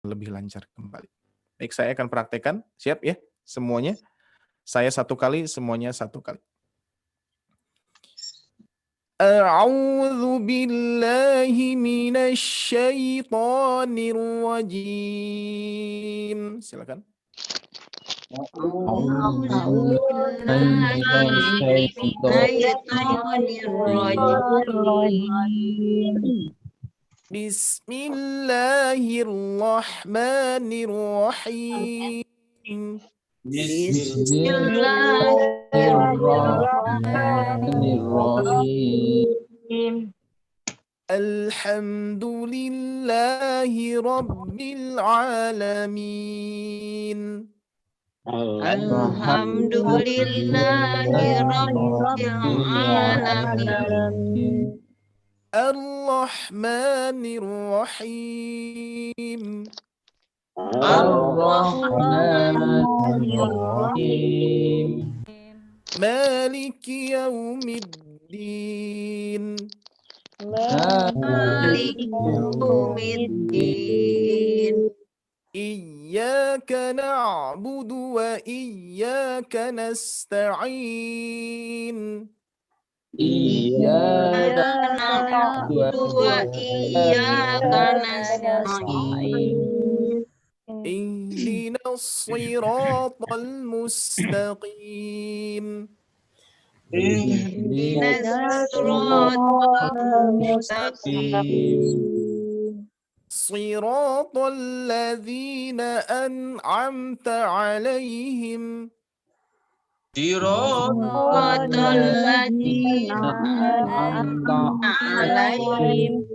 lebih lancar kembali. Baik, saya akan praktekkan. Siap ya semuanya? Saya 1 kali, semuanya 1 kali. A'udzu billahi minasy syaithanir rajim. Silakan. Bismillahirrahmanirrahim. Bismillahirrahmanirrahim. Alhamdulillahi rabbil alamin. Alhamdulillahirrahmanirrahim. Ar-Rahmanir-Rahim. Ar-Rahmanir-Rahim. Maliki yaumiddin. Maliki yaumiddin. Iyyaka na'budu wa iyyaka nasta'in. Iyyaka na'budu wa iyyaka nasta'in. Ihdinas siratal mustaqim. Ihdinas siratal mustaqim. Siratal ladzina an'amta 'alaihim. Siratal ladzina an'amta 'alaihim.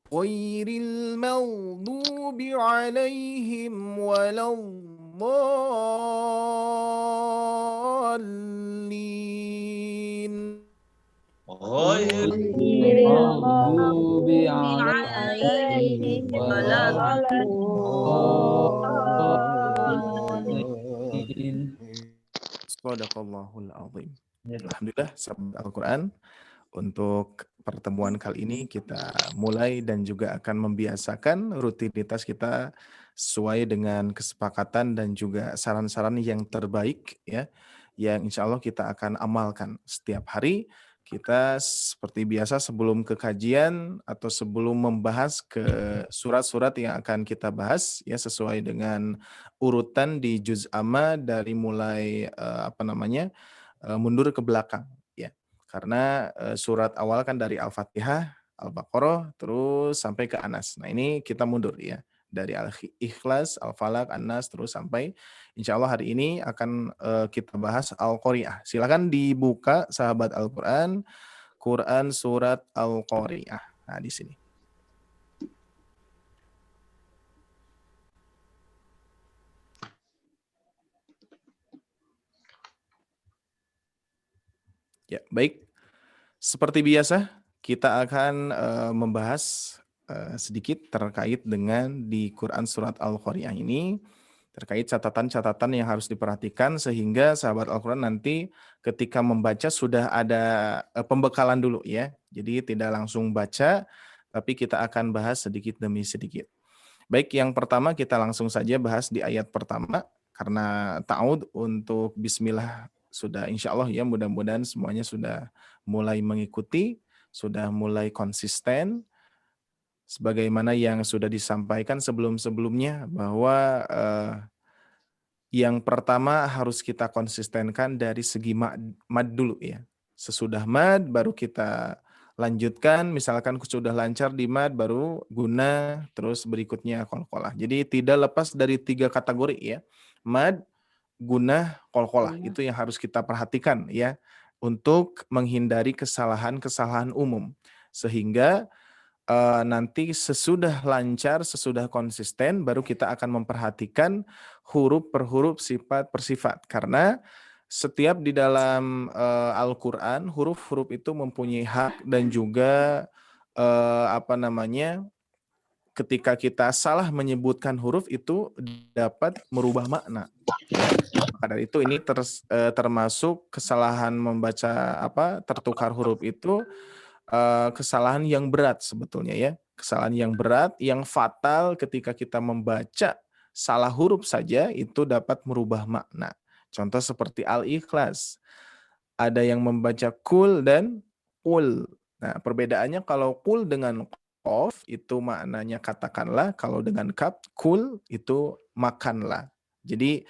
Ghairil maghdubi 'alaihim waladdallin. Ghairil maghdubi 'alaihim waladdallin. Shadaqallahul azim. Alhamdulillah sahabat Al-Quran, untuk pertemuan kali ini kita mulai dan juga akan membiasakan rutinitas kita sesuai dengan kesepakatan dan juga saran-saran yang terbaik ya, yang insya Allah kita akan amalkan setiap hari. Kita seperti biasa sebelum ke kajian atau sebelum membahas ke surat-surat yang akan kita bahas ya sesuai dengan urutan di juz amma dari mulai mundur ke belakang ya. Karena surat awal kan dari Al-Fatihah, Al-Baqarah terus sampai ke Anas. Nah, ini kita mundur ya. Dari Al-Ikhlas, Al-Falaq, An-Nas terus sampai insya Allah hari ini akan kita bahas Al-Qari'ah. Silakan dibuka sahabat Al-Quran, Quran surat Al-Qari'ah. Nah, di sini. Ya, baik. Seperti biasa, kita akan membahas sedikit terkait dengan di Quran surat Al-Qari'ah ini, terkait catatan-catatan yang harus diperhatikan sehingga sahabat Al-Quran nanti ketika membaca sudah ada pembekalan dulu ya. Jadi tidak langsung baca, tapi kita akan bahas sedikit demi sedikit. Baik, yang pertama kita langsung saja bahas di ayat pertama, karena ta'awud untuk bismillah sudah insya Allah ya, mudah-mudahan semuanya sudah mulai mengikuti, sudah mulai konsisten, sebagaimana yang sudah disampaikan sebelum-sebelumnya bahwa yang pertama harus kita konsistenkan dari segi mad dulu ya. Sesudah mad baru kita lanjutkan, misalkan sudah lancar di mad baru guna, terus berikutnya qalqalah. Jadi tidak lepas dari 3 kategori ya. Mad, guna, qalqalah. Itu yang harus kita perhatikan ya untuk menghindari kesalahan-kesalahan umum. Sehingga nanti sesudah lancar, sesudah konsisten, baru kita akan memperhatikan huruf per huruf, sifat per sifat. Karena setiap di dalam Al-Quran, huruf-huruf itu mempunyai hak dan juga ketika kita salah menyebutkan huruf itu dapat merubah makna. Ya. Maka dari itu ini termasuk kesalahan membaca tertukar huruf itu kesalahan yang berat sebetulnya ya, Kesalahan yang berat, yang fatal ketika kita membaca salah huruf saja itu dapat merubah makna. Contoh seperti Al-Ikhlas. Ada yang membaca kul dan qul. Nah, perbedaannya kalau kul dengan qaf itu maknanya katakanlah, kalau dengan kaf kul itu makanlah. Jadi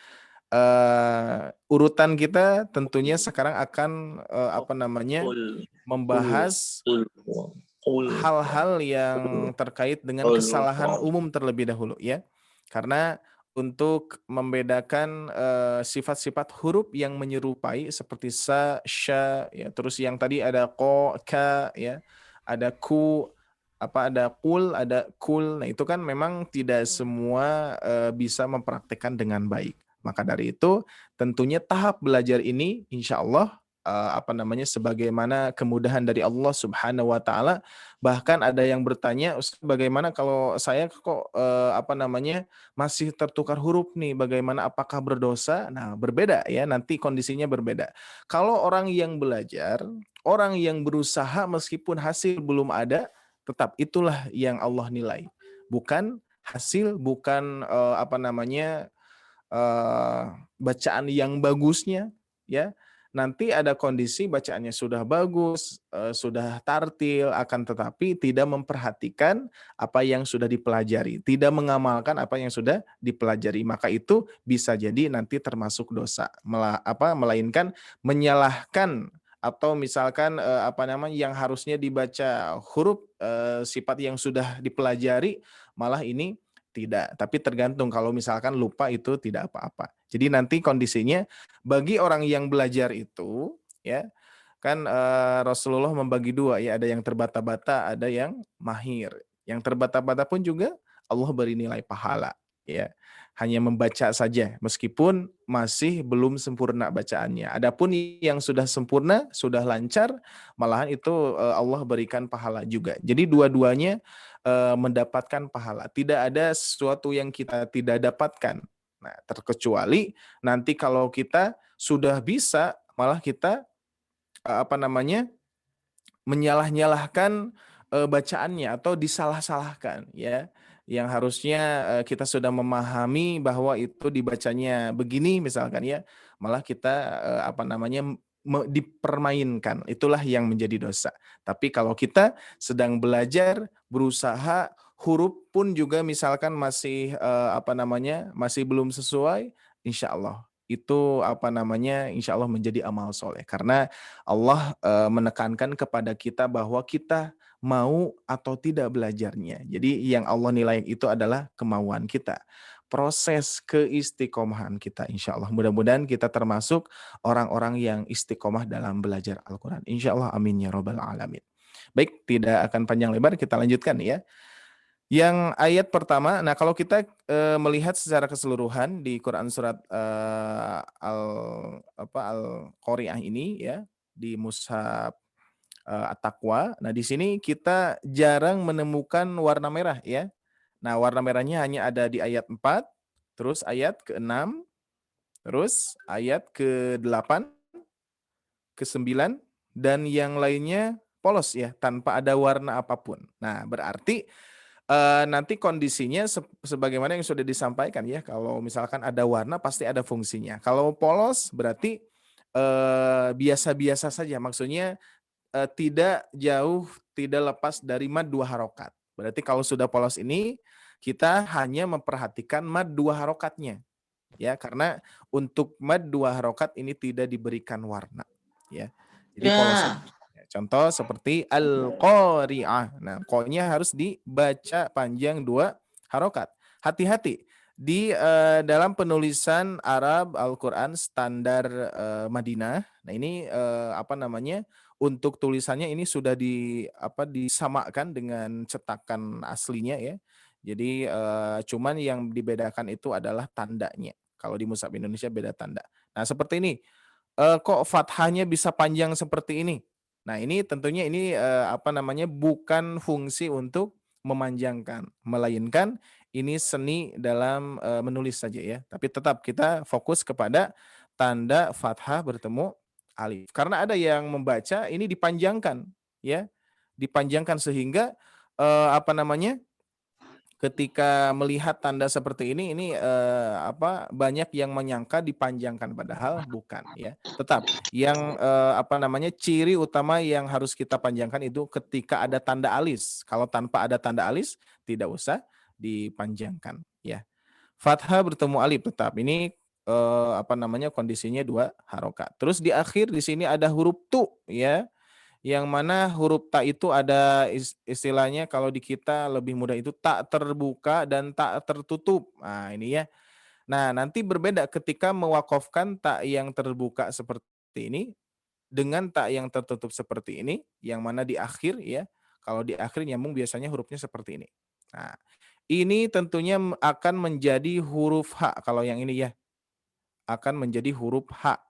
urutan kita tentunya sekarang akan apa namanya Qul membahas qul qul hal-hal yang terkait dengan kesalahan umum terlebih dahulu ya. Karena untuk membedakan sifat-sifat huruf yang menyerupai seperti sa, sya ya, terus yang tadi ada ko, ka ya, ada ku, apa ada kul, ada kul. Nah, itu kan memang tidak semua bisa mempraktekkan dengan baik. Maka dari itu tentunya tahap belajar ini insya Allah apa namanya sebagaimana kemudahan dari Allah Subhanahu wa taala. Bahkan ada yang bertanya, "Ustaz, bagaimana kalau saya kok apa namanya masih tertukar huruf nih, bagaimana apakah berdosa?" Nah, berbeda ya, nanti kondisinya berbeda. Kalau orang yang belajar, orang yang berusaha meskipun hasil belum ada, tetap itulah yang Allah nilai. Bukan hasil, bukan apa namanya eee, bacaan yang bagusnya, ya. Nanti ada kondisi bacaannya sudah bagus, sudah tartil, akan tetapi tidak memperhatikan apa yang sudah dipelajari, tidak mengamalkan apa yang sudah dipelajari. Maka itu bisa jadi nanti termasuk dosa, melainkan menyalahkan atau misalkan, apa namanya, yang harusnya dibaca huruf, sifat yang sudah dipelajari, malah ini tidak, tapi tergantung kalau misalkan lupa itu tidak apa-apa. Jadi nanti kondisinya bagi orang yang belajar itu ya, kan Rasulullah membagi dua ya, ada yang terbata-bata, ada yang mahir. Yang terbata-bata pun juga Allah beri nilai pahala ya. Hanya membaca saja meskipun masih belum sempurna bacaannya. Adapun yang sudah sempurna, sudah lancar, malahan itu Allah berikan pahala juga. Jadi dua-duanya mendapatkan pahala. Tidak ada sesuatu yang kita tidak dapatkan. Nah, terkecuali nanti kalau kita sudah bisa, malah kita apa namanya, menyalah-nyalahkan, bacaannya atau disalah-salahkan ya. Yang harusnya, kita sudah memahami bahwa itu dibacanya begini misalkan ya, malah kita, apa namanya, dipermainkan, itulah yang menjadi dosa. Tapi kalau kita sedang belajar, berusaha, huruf pun juga misalkan masih, apa namanya, masih belum sesuai, insya Allah itu, apa namanya, insya Allah menjadi amal soleh. Karena Allah menekankan kepada kita bahwa kita mau atau tidak belajarnya. Jadi yang Allah nilai itu adalah kemauan kita. Proses keistiqomahan kita insya Allah. Mudah-mudahan kita termasuk orang-orang yang istiqomah dalam belajar Al-Quran. Insya Allah amin ya robbal alamin. Baik, tidak akan panjang lebar, kita lanjutkan ya. Yang ayat pertama, nah kalau kita melihat secara keseluruhan di Quran surat Al-Qari'ah ini ya, di mushaf At-Taqwa. Nah, di sini kita jarang menemukan warna merah ya. Nah, warna merahnya hanya ada di ayat 4, terus ayat ke-6, terus ayat ke-8, ke-9, dan yang lainnya polos ya, tanpa ada warna apapun. Nah, berarti nanti kondisinya sebagaimana yang sudah disampaikan ya, kalau misalkan ada warna pasti ada fungsinya. Kalau polos berarti, biasa-biasa saja, maksudnya, tidak jauh, tidak lepas dari mad 2 harokat. Berarti kalau sudah polos ini, kita hanya memperhatikan mad 2 harokatnya, ya, karena untuk mad 2 harokat ini tidak diberikan warna, ya. Jadi polos saja. Ya, contoh seperti al-qari'ah. Nah, qa-nya harus dibaca panjang 2 harokat. Hati-hati di dalam penulisan Arab Al-Qur'an standar Madinah. Nah, ini apa namanya? Untuk tulisannya ini sudah disamakan dengan cetakan aslinya ya. Jadi cuman yang dibedakan itu adalah tandanya. Kalau di mushaf Indonesia beda tanda. Nah, seperti ini. Kok fathahnya bisa panjang seperti ini? Nah, ini tentunya ini, apa namanya, bukan fungsi untuk memanjangkan, melainkan ini seni dalam, menulis saja ya. Tapi tetap kita fokus kepada tanda fathah bertemu alif. Karena ada yang membaca ini dipanjangkan, ya, dipanjangkan sehingga, apa namanya, ketika melihat tanda seperti ini apa, banyak yang menyangka dipanjangkan padahal bukan ya. Tetap yang, apa namanya, ciri utama yang harus kita panjangkan itu ketika ada tanda alis. Kalau tanpa ada tanda alis tidak usah dipanjangkan ya. Fathah bertemu alif tetap ini, apa namanya, kondisinya 2 harokat. Terus di akhir di sini ada huruf tu ya. Yang mana huruf ta itu ada istilahnya kalau di kita lebih mudah itu tak terbuka dan tak tertutup. Nah, ini ya. Nah, nanti berbeda ketika mewakofkan tak yang terbuka seperti ini dengan tak yang tertutup seperti ini, yang mana di akhir ya. Kalau di akhir nyambung biasanya hurufnya seperti ini. Nah, ini tentunya akan menjadi huruf H kalau yang ini ya, akan menjadi huruf H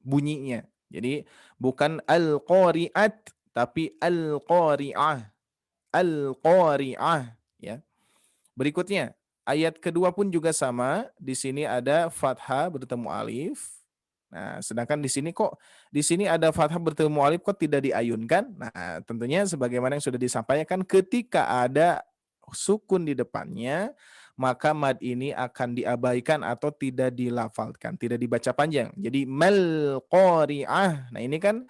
bunyinya. Jadi bukan al-qari'at tapi al-qari'ah, al-qari'ah ya. Berikutnya ayat kedua pun juga sama, di sini ada fathah bertemu alif. Nah, sedangkan di sini ada fathah bertemu alif kok tidak diayunkan? Nah, tentunya sebagaimana yang sudah disampaikan ketika ada sukun di depannya, maka mad ini akan diabaikan atau tidak dilafalkan, tidak dibaca panjang. Jadi mal qari'ah. Nah, ini kan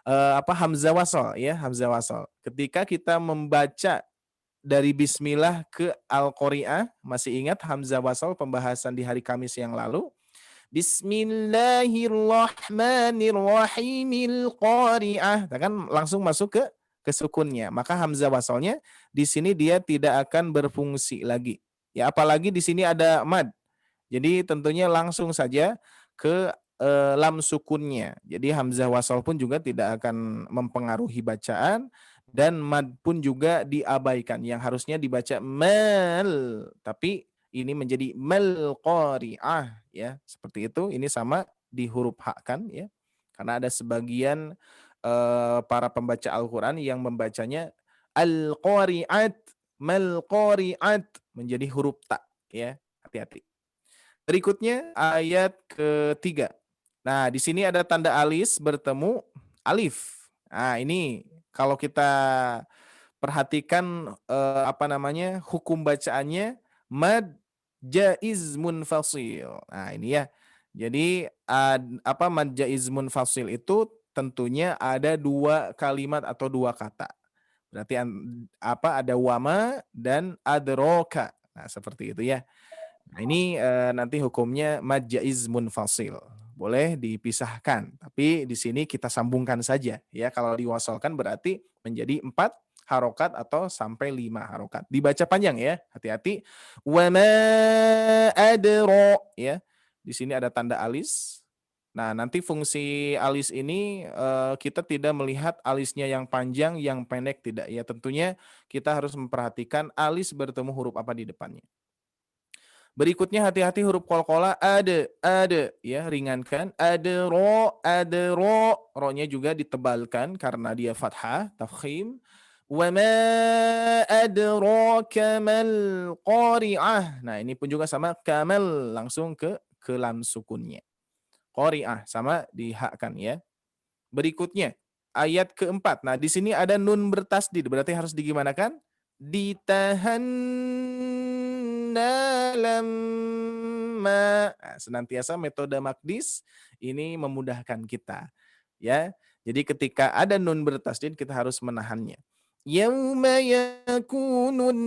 apa hamzah wasal ya, hamzah wasal. Ketika kita membaca dari bismillah ke al-qari'ah, masih ingat hamzah wasal pembahasan di hari Kamis yang lalu? Bismillahirrahmanirrahimil qari'ah. Nah, kan langsung masuk ke sukunnya. Maka hamzah wasalnya di sini dia tidak akan berfungsi lagi. Ya apalagi di sini ada mad. Jadi tentunya langsung saja ke lam sukunnya. Jadi hamzah wasal pun juga tidak akan mempengaruhi bacaan dan mad pun juga diabaikan. Yang harusnya dibaca mal, tapi ini menjadi mal qari'ah ya. Seperti itu. Ini sama di huruf ha kan ya. Karena ada sebagian para pembaca Al-Qur'an yang membacanya al-qari'at, mal qari'at menjadi huruf ta ya. Hati-hati. Berikutnya ayat ketiga. Nah, di sini ada tanda alis bertemu alif. Nah, ini kalau kita perhatikan apa namanya, hukum bacaannya mad jaiz munfasil. Nah, ini ya. Jadi apa mad jaiz munfasil itu tentunya ada 2 kalimat atau 2 kata. Berarti apa ada wama dan adroka. Nah, seperti itu ya. Nah, ini nanti hukumnya mad jaiz munfasil. Boleh dipisahkan, tapi di sini kita sambungkan saja ya. Kalau diwasalkan berarti menjadi 4 harokat atau sampai 5 harokat. Dibaca panjang ya, hati-hati. Wa ma adro ya. Di sini ada tanda alis. Nah, nanti fungsi alis ini kita tidak melihat alisnya yang panjang, yang pendek tidak ya. Tentunya kita harus memperhatikan alis bertemu huruf apa di depannya. Berikutnya hati-hati huruf qalqalah ada ya, ringankan. Ada ro, ro-nya juga ditebalkan karena dia fathah, tafkhim. Wa ma adraka mal qari'ah. Nah, ini pun juga sama kamal langsung ke lam sukunnya. Qari'ah sama dihakkan ya. Berikutnya ayat keempat. Nah, di sini ada nun bertasdid, berarti harus digimanakan? Ditahan lamma. Nah, senantiasa metode makdis ini memudahkan kita. Ya. Jadi ketika ada nun bertasdid kita harus menahannya. Yauma yakunun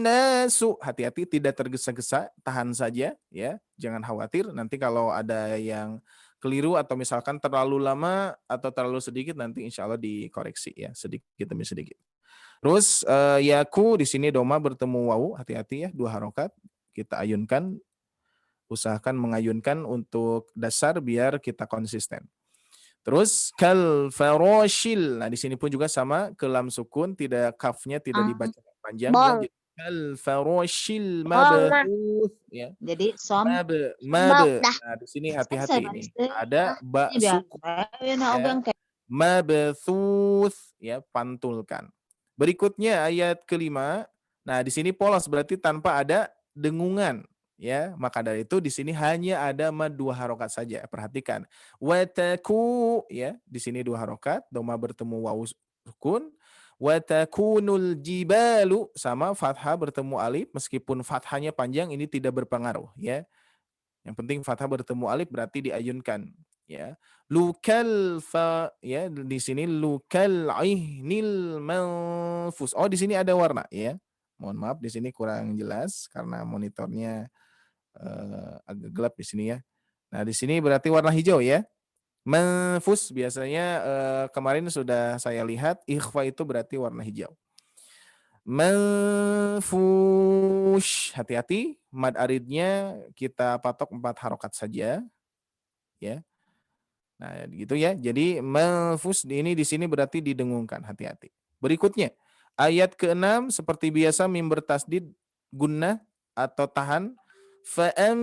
nasu. Hati-hati tidak tergesa-gesa, tahan saja ya. Jangan khawatir nanti kalau ada yang keliru atau misalkan terlalu lama atau terlalu sedikit nanti insya Allah dikoreksi ya sedikit demi sedikit. Terus yaku di sini doma bertemu wawu, hati-hati ya 2 harokat. Kita ayunkan, usahakan mengayunkan untuk dasar biar kita konsisten. Terus kal faroshil. Nah, di sini pun juga sama ke lam sukun, tidak kafnya tidak dibaca panjang ya. Bol. Jadi kal faroshil Bol. Nah, mabthus ya. jadi som bau Mabe. dah. Nah, di sini Kan saya hati-hati ini. baris Ada ba ini biar sukun nah ya. ogang kayak Mabthus ya, pantulkan. Berikutnya ayat kelima. Nah, di sini polos berarti tanpa ada dengungan ya. Maka dari itu di sini hanya ada mad 2 harokat saja. Perhatikan. Wataku ya, di sini 2 harokat, doma bertemu wawu sukun. Wa takunul jibalu sama fathah bertemu alif meskipun fathahnya panjang ini tidak berpengaruh ya. Yang penting fathah bertemu alif berarti diayunkan ya. Lukal fa ya di sini lukal ainil manfus. Oh di sini ada warna ya. Mohon maaf di sini kurang jelas karena monitornya agak gelap di sini ya. Nah, di sini berarti warna hijau ya. Manfus biasanya kemarin sudah saya lihat ikhfa itu berarti warna hijau. Manfush. Hati-hati, mad aridnya kita patok 4 harokat saja ya. Nah, gitu ya. Jadi manfus ini di sini berarti didengungkan, hati-hati. Berikutnya, ayat ke-6 seperti biasa mim bertasdid gunnah atau tahan fa'amma.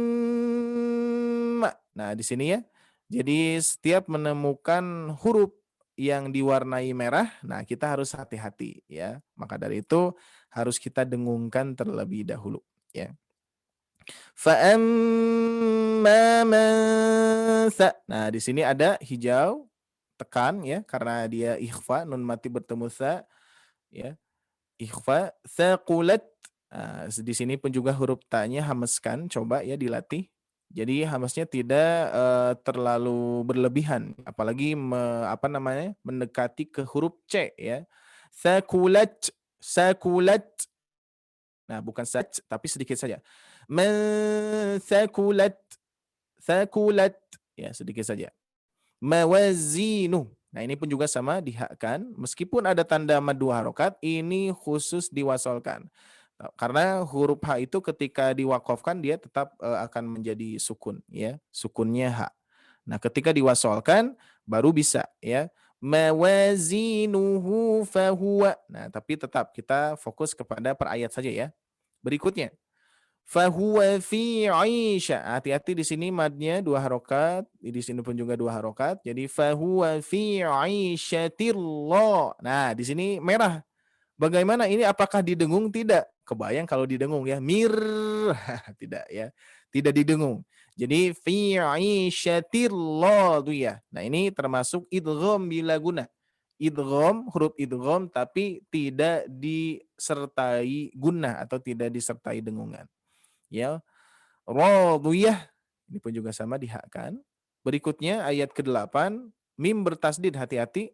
Nah, di sini ya. Jadi setiap menemukan huruf yang diwarnai merah, nah kita harus hati-hati ya. Maka dari itu harus kita dengungkan terlebih dahulu ya. Fa'amma man Nah, di sini ada hijau tekan ya karena dia ikhfa nun mati bertemu sa ya. Ikhfa thaqulat. Nah, di sini pun juga huruf ta-nya hameskan, coba ya dilatih. Jadi hamasnya tidak terlalu berlebihan, apalagi apa namanya? Mendekati ke huruf C ya. Thaqulat, sakulat. Nah, bukan sac tapi sedikit saja. Man thaqulat, thaqulat. Ya, sedikit saja. Mawazinu. Nah, ini pun juga sama dihakkan. Meskipun ada tanda mad 2 harokat, ini khusus diwasolkan. Karena huruf H itu ketika diwakofkan dia tetap akan menjadi sukun ya, sukunnya H. Nah, ketika diwasolkan baru bisa ya. Mawazinuhu fahuwa. Nah, tapi tetap kita fokus kepada per ayat saja ya. Berikutnya, fahuwa fi 'aisha. Hati-hati di sini madnya 2 harokat, di sini pun juga 2 harokat. Jadi fahuwa fi 'aisyatillah. Nah, di sini merah. Bagaimana ini apakah didengung? Tidak. Kebayang kalau didengung ya. Tidak ya. Tidak didengung. Jadi fi 'aisyatillah ya. Nah, ini termasuk idgham bila guna. Idgham, huruf idgham tapi tidak disertai gunnah atau tidak disertai dengungan. Ya, radiyah. Ini pun juga sama dihakkan. Berikutnya ayat ke-8, mim bertasdid, hati-hati,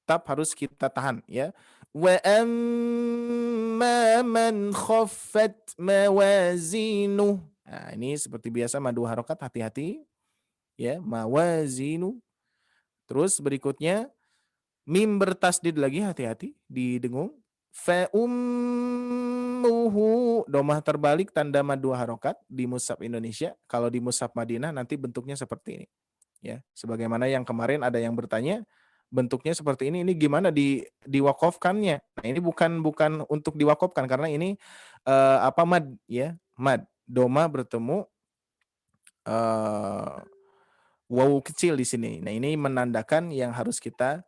tab harus kita tahan ya. Wa amma man khaffat mawazinuh. Nah, ini seperti biasa madu harokat, hati-hati ya, mawazinu. Terus berikutnya mim bertasdid lagi, hati-hati didengung. Fa ummuhu, domah terbalik tanda mad 2 harokat di mushaf Indonesia. Kalau di mushaf Madinah nanti bentuknya seperti ini. Ya, sebagaimana yang kemarin ada yang bertanya, bentuknya seperti ini gimana diwakofkannya? Nah, ini bukan untuk diwakofkan karena ini apa mad ya, mad. Doma bertemu wawu kecil di sini. Nah, ini menandakan yang harus kita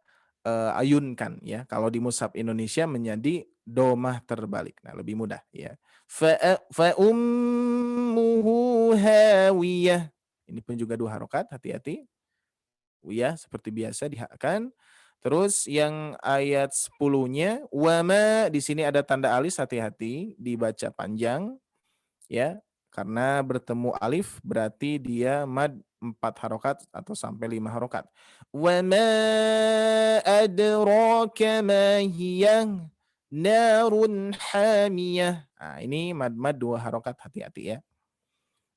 ayunkan ya. Kalau di mushaf Indonesia menjadi domah terbalik. Nah, lebih mudah ya. Fa ummuhu hawiyah. Ini pun juga 2 harokat, hati-hati. Wiyah seperti biasa dihakkan. Terus yang ayat 10-nya wama, di sini ada tanda alis, hati-hati dibaca panjang ya. Karena bertemu alif berarti dia mad 4 harokat atau sampai 5 harokat. Wa ma adraka ma hiya narun hamiyah. Nah, ini mad 2 harokat, hati-hati ya.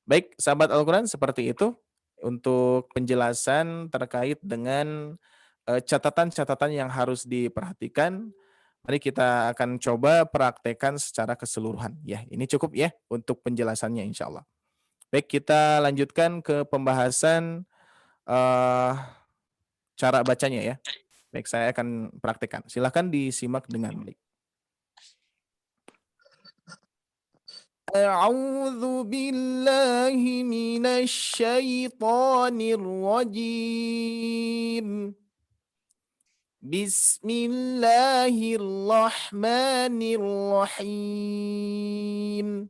Baik, sahabat Al-Quran, seperti itu untuk penjelasan terkait dengan catatan-catatan yang harus diperhatikan. Mari kita akan coba praktekkan secara keseluruhan. Ya, ini cukup ya untuk penjelasannya insya Allah. Baik, kita lanjutkan ke pembahasan eh, cara bacanya ya. Baik, saya akan praktekkan. Silakan disimak dengan baik. A'udzu billahi minasy syaithanir rajim. Bismillahirrahmanirrahim.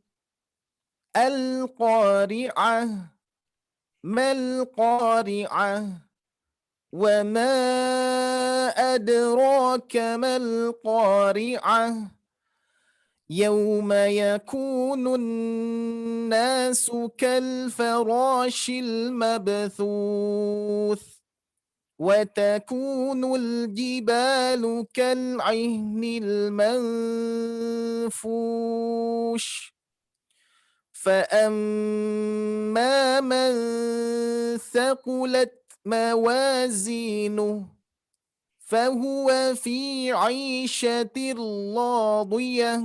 Al-qari'ah, mal qari'ah, wa ma أدراك ما القارعة يوم يكون الناس كالفراش المبثوث وتكون الجبال كالعهن المنفوش فأما من ثقلت موازينه فهو في عيشة راضية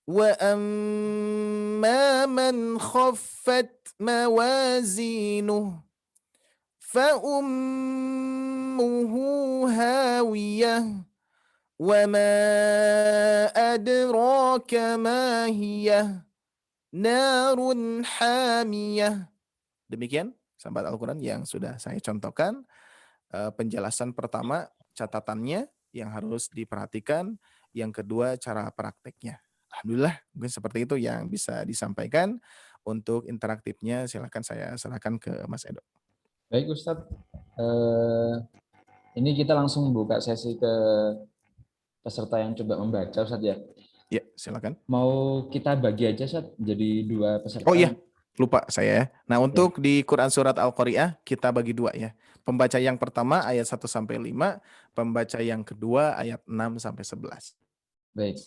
وأما من خفت موازينه فأمه هاوية وما أدراك ما هي نار حامية. Demikian sahabat Al-Quran yang sudah saya contohkan. Penjelasan pertama catatannya yang harus diperhatikan, yang kedua cara prakteknya. Alhamdulillah mungkin seperti itu yang bisa disampaikan. Untuk interaktifnya silakan saya serahkan ke Mas Edo. Baik Ustadz, ini kita langsung buka sesi ke peserta yang coba membaca Ustadz ya. Ya silakan. Mau kita bagi aja Ustadz jadi 2 peserta. Oh iya, lupa saya ya. Nah untuk di Quran Surat Al-Qari'ah kita bagi 2 ya. Pembaca yang pertama ayat 1-5, pembaca yang kedua ayat 6-11. Baik,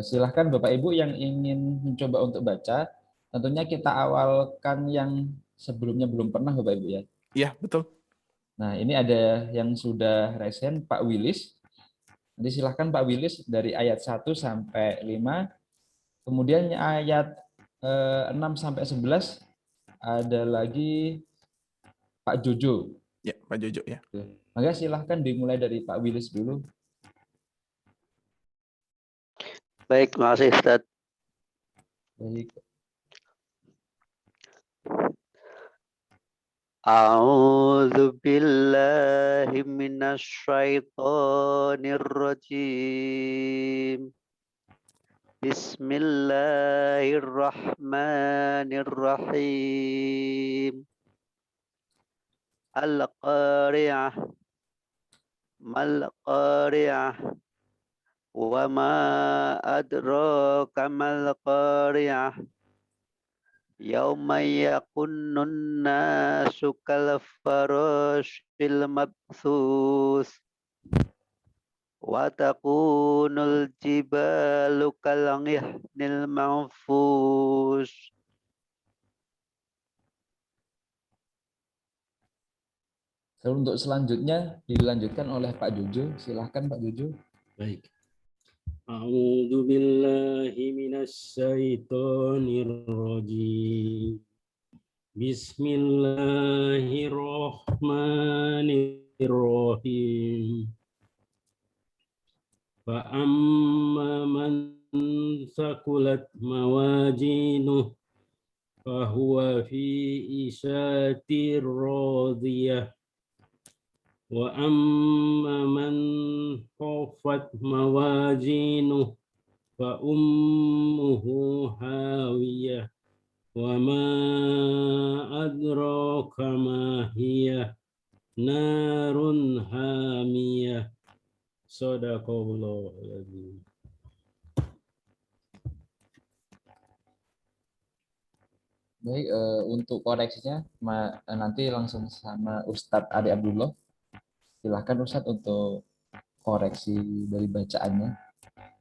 silahkan Bapak Ibu yang ingin mencoba untuk baca, tentunya kita awalkan yang sebelumnya belum pernah Bapak Ibu ya. Iya, betul. Nah ini ada yang sudah resen, Pak Willis. Nanti silahkan Pak Willis dari ayat 1 sampai 5, kemudian ayat 6 sampai 11 ada lagi Pak Jojo. Ya, Pak Jojo ya. Maka silahkan dimulai dari Pak Willis dulu. Baik, terima kasih Ustaz. Baik. A'udzu billahi minasy syaithanir rajim. Bismillahirrahmanirrahim. Al-Qari'ah. Mal Qari'ah. Wa ma adraka mal Qari'ah. Yauma yakunnun nasu kal farashil mabthus wa takunul jibalu kal ihnil manfush. Untuk selanjutnya dilanjutkan oleh Pak Jojo. Silahkan Pak Jojo. Baik. A'udzu billahi minasyaitonir rajim. Bismillahirrahmanirrahim. Fa amma man sakulat mawajinuh fa huwa fi isyatir radiyah. Wa amma man khaffat mawazinuhu fa ummuhu hawiyah wa ma adraka ma hiya narun hamiyah. Shadaqallahul azim. Baik, untuk koreksinya nanti langsung sama Ustadz Ade Abdullah. Silahkan Ustadz untuk koreksi dari bacaannya.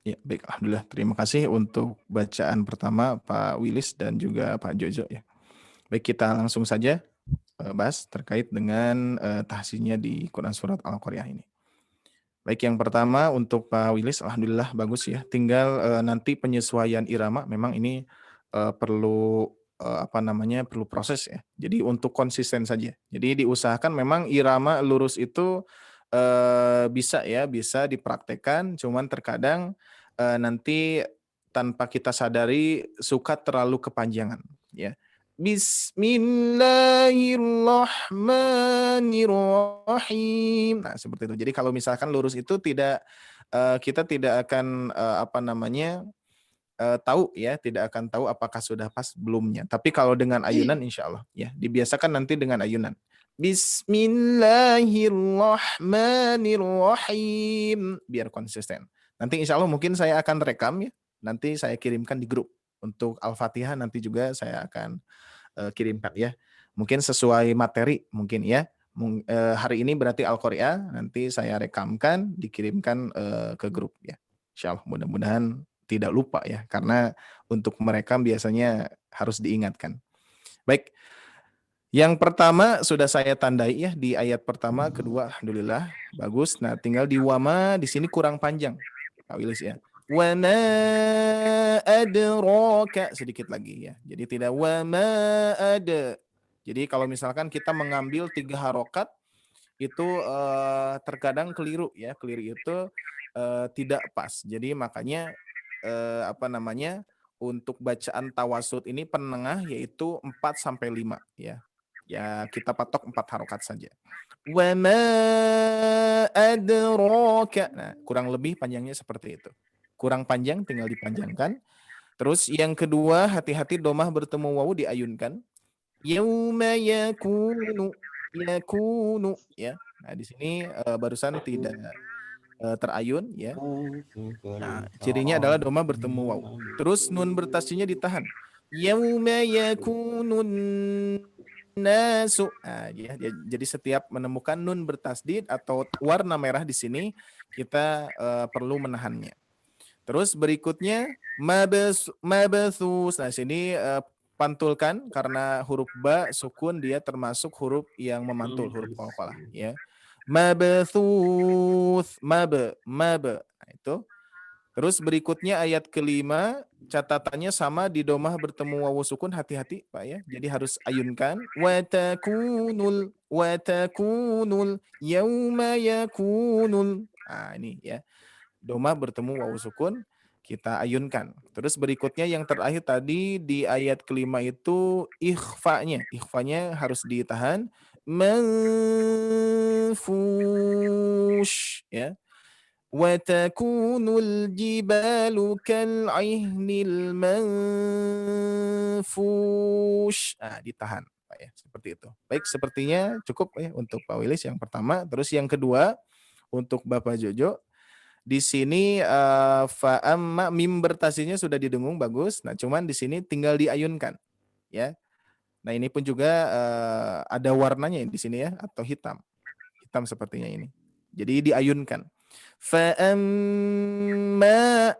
Ya, baik. Alhamdulillah. Terima kasih untuk bacaan pertama Pak Willis dan juga Pak Jojo ya. Baik, kita langsung saja bahas terkait dengan tahsinnya di Quran Surat Al-Qari'ah ini. Baik, yang pertama untuk Pak Willis, alhamdulillah bagus ya. Tinggal nanti penyesuaian irama memang ini perlu perlu proses ya. Jadi untuk konsisten saja. Jadi diusahakan memang irama lurus itu bisa dipraktekkan, cuman terkadang nanti tanpa kita sadari suka terlalu kepanjangan ya. Bismillahirrahmanirrahim. Nah, seperti itu. Jadi kalau misalkan lurus itu kita tidak akan tidak akan tahu apakah sudah pas belumnya. Tapi kalau dengan ayunan insya Allah ya dibiasakan nanti dengan ayunan. Bismillahirrahmanirrahim. Biar konsisten. Nanti insya Allah mungkin saya akan rekam ya. Nanti saya kirimkan di grup. Untuk Al-Fatihah nanti juga saya akan kirimkan ya. Mungkin sesuai materi mungkin ya. Hari ini berarti Al-Qari'ah, nanti saya rekamkan, dikirimkan ke grup ya. Insya Allah mudah-mudahan tidak lupa ya. Karena untuk merekam biasanya harus diingatkan. Baik. Yang pertama sudah saya tandai ya di ayat pertama, kedua alhamdulillah bagus. Nah, tinggal di wama di sini kurang panjang. Pak Wilis ya. Wama adraka sedikit lagi ya. Jadi tidak wama ada. Jadi kalau misalkan kita mengambil 3 harokat itu terkadang keliru ya. Keliru itu tidak pas. Jadi makanya untuk bacaan tawasud ini penengah yaitu 4 sampai 5 ya. Ya, kita patok 4 harokat saja. Wa ma adraka. Nah, kurang lebih panjangnya seperti itu. Kurang panjang tinggal dipanjangkan. Terus yang kedua, hati-hati domah bertemu wawu diayunkan. Yauma yakunu ya. Nah, di sini barusan tidak terayun ya. Nah, cirinya adalah domah bertemu wawu. Terus nun bertasydidnya ditahan. Yauma yakunun nasu. Nah, ya, jadi setiap menemukan nun bertasdid atau warna merah di sini kita perlu menahannya. Terus berikutnya mabathus. Nah, sini pantulkan karena huruf ba sukun dia termasuk huruf yang memantul, huruf qalqalah ya. Mabathus, maba. Nah, itu. Terus berikutnya ayat kelima, catatannya sama di domah bertemu wawu sukun, hati-hati Pak ya. Jadi harus ayunkan. Watakunul, yauma yakunul. Nah ini ya. Domah bertemu wawu sukun, kita ayunkan. Terus berikutnya yang terakhir tadi di ayat kelima itu ikhfanya. Ikhfanya harus ditahan. Manfush ya. وَتَكُونُ الْجِبَالُ كَالْعِهْنِ الْمَنْفُوشِ. Nah, ditahan Pak ya, seperti itu. Baik, sepertinya cukup ya untuk Pak Wilis yang pertama. Terus yang kedua untuk Bapak Jojo, di sini fa'amma mim bertasydidnya sudah didengung bagus. Nah, cuman di sini tinggal diayunkan ya. Nah, ini pun juga ada warnanya di sini ya atau hitam. Hitam sepertinya ini. Jadi diayunkan. Fa'amma.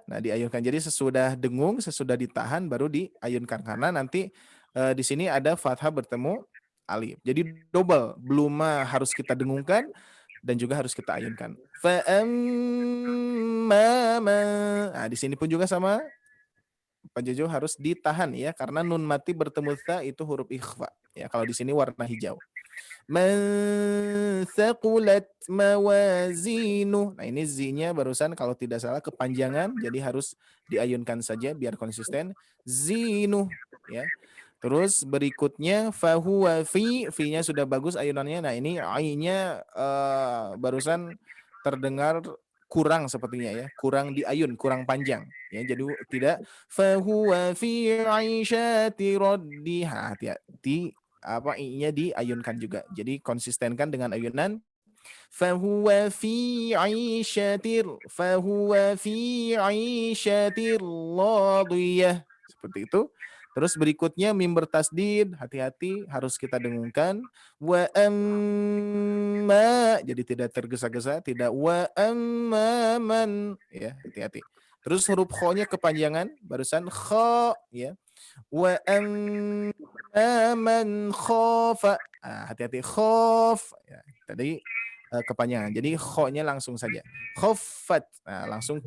Nah, diayunkan. Jadi sesudah dengung, sesudah ditahan baru diayunkan karena nanti di sini ada fathah bertemu alif. Jadi double, belum harus kita dengungkan dan juga harus kita ayunkan. Fa'amma. Nah, di sini pun juga sama Pak Jojo harus ditahan ya karena nun mati bertemu tha itu huruf ikhfa. Ya, kalau di sini warna hijau. Man thaqulat mawazinu. Nah, ini zi-nya barusan kalau tidak salah kepanjangan jadi harus diayunkan saja biar konsisten. Zinu ya. Terus berikutnya fahuwa fi-nya sudah bagus ayunannya. Nah, ini ai-nya barusan terdengar kurang sepertinya ya. Kurang diayun, kurang panjang ya. Jadi tidak fahuwa fi 'aisyati raddiha. Hati-hati i-nya diayunkan juga. Jadi konsistenkan dengan ayunan fahuwa fi 'aisyatir radiyah. Seperti itu. Terus berikutnya mim bertasdid, hati-hati harus kita dengungkan. Wa amma, jadi tidak tergesa-gesa, tidak wa amma man ya, hati-hati. Terus huruf kho-nya kepanjangan, barusan kho ya. Wa man khafa. Hati-hati khaf ya. Tadi kepanjangan. Jadi kho-nya langsung saja. Khaffat. Nah, langsung